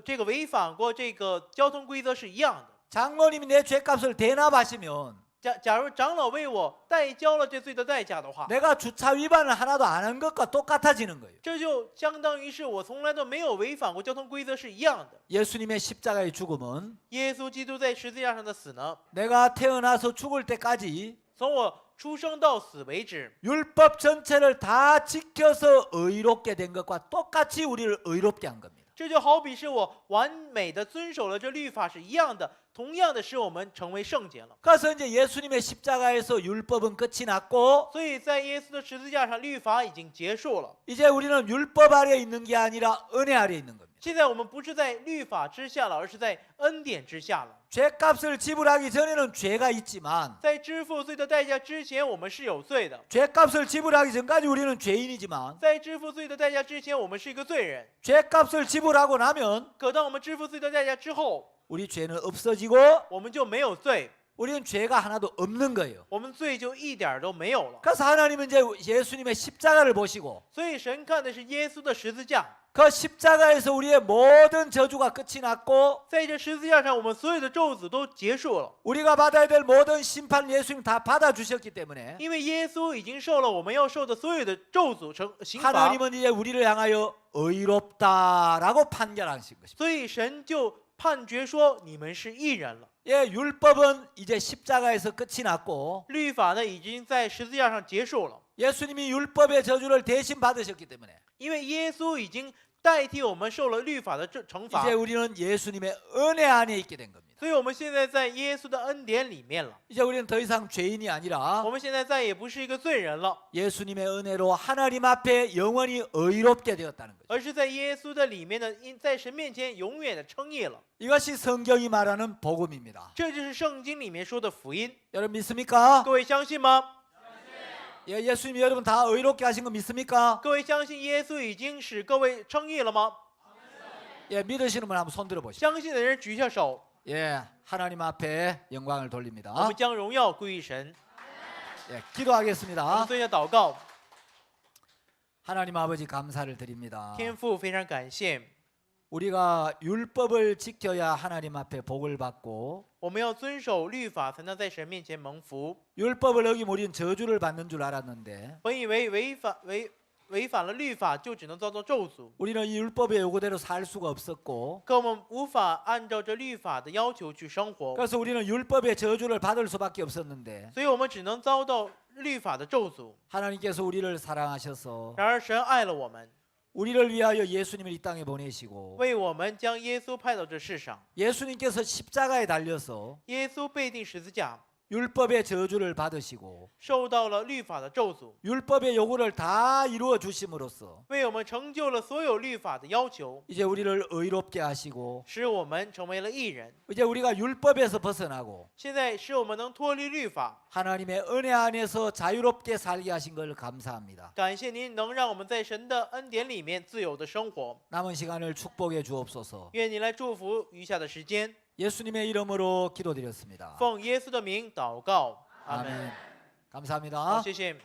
这个违反过这个交通规则是一样的。 장로님이 내 죄값을 대납하시면 假如长老为我代交了这罪的代价的话， 내가 주차 위반을 하나도 안 한 것과 똑같아지는 거예요. 这就相当于是我从来都没有违反过交通规则是一样的。 예수님의 십자가의 죽음은 耶稣基督在十字架上的死呢， 내가 태어나서 죽을 때까지 从我出生到死为止， 율법 전체를 다 지켜서 의롭게 된 것과 똑같이 우리를 의롭게 한 겁니다. 这就好比是我完美的遵守了这律法是一样的，同样的使我们成为圣洁了。 그래서 이제 예수님의 십자가에서 율법은 끝이 났고 所以在耶稣的十字架上，律法已经结束了。 이제 우리는 율법 아래 있는 게 아니라 은혜 아래 있는 겁니다. 现在我们不是在律法之下了，而是在恩典之下了。 죄값을 지불하기 전에는 죄가 있지만 在支付罪的代价之前，我们是有罪的； 죄값을 지불하기 전까지 우리는 죄인이지만 在支付罪的代价之前，我们是一个罪人。 죄값을 지불하고 나면 可当我们支付罪的代价之后， 우리 죄는 없어지고 我们就没有罪， 우리는 죄가 하나도 없는 거예요. 我们罪就一点都没有了。 그래서 하나님은 이제 예수님의 십자가를 보시고 所以神看的是耶稣的十字架， 그 십자가에서 우리의 모든 저주가 끝이 났고 在这十字架上，我们所有的咒诅都结束了， 우리가 받아야 될 모든 심판 예수님 다 받아주셨기 때문에 因为耶稣已经受了我们要受的所有的咒诅刑罚， 하나님은 이제 우리를 향하여 의롭다라고 판결하신 것입니다. 所以神就判决说你们是义人了。 예, 율법은 이제 십자가에서 끝이 났고 律法呢已经在十字架上结束了， 예수님이 율법의 저주를 대신 받으셨기 때문에 因为耶稣已经代替我们受了律法的惩罚 이제 ， 우리는 예수님의 은혜 안에 있게 된 겁니다. 所以我们现在在耶稣的恩典里面了。 이제 우리는 더 이상 죄인이 아니라 我们现在再也不是一个罪人了， 예수님의 은혜로 하나님 앞에 영원히 의롭게 되었다는 거죠. 而是在耶稣的里面呢，在神面前永远的称义了。 이것이 성경이 말하는 복음입니다. 这就是圣经里面说的福音。 여러분 믿습니까? 各位相信吗？ 예, 예수님이 여러분 다 의롭게 하신 거 믿습니까? 各位相信耶稣已经使各位称义了吗？ 예, 믿으시는 분 한번 손 들어 보시죠. 相信的人举下手， 예, 하나님 앞에 영광을 我 돌립니다. 们将荣耀归于神。 예, 我们 기도하겠습니다. 做一下祷告。 하나님 아버지 감사를 드립니다. 天父非常感谢， 우리가 율법을 지켜야 하나님 앞에 복을 받고 我们要遵守律法，才能在神面前蒙福。 율법을 어기면 우리는 저주를 받는 줄 알았는데 本以为违反了律法就只能遭到咒诅， 우리는 이 율법의 요구대로 살 수가 없었고 可我们无法按照这律法的要求去生活， 그래서 우리는 율법의 저주를 받을 수밖에 없었는데 所以我们只能遭到律法的咒诅。 하나님께서 우리를 사랑하셔서 然而神爱了我们， 우리를 위하여 예수님을 이 땅에 보내시고 为我们将耶稣派到这世上。 예수님께서 십자가에 달려서 耶稣被钉十字架， 율법의 저주를 받으시고 受到了律法的咒诅， 율법의 요구를 다 이루어 주심으로써 为我们成就了所有律法的要求， 이제 우리를 의롭게 하시고 使我们成为了义人。 이제 우리가 율법에서 벗어나고 现在使我们能脱离律法， 하나님의 은혜 안에서 자유롭게 살게 하신 걸 감사합니다. 感谢您能让我们在神的恩典里面自由的生活。 남은 시간을 축복해 주옵소서. 愿你来祝福余下的时间， 예수님의 이름으로 기도드렸습니다. 奉耶稣的名祷告，阿门。 아멘. 감사합니다. 好，谢谢。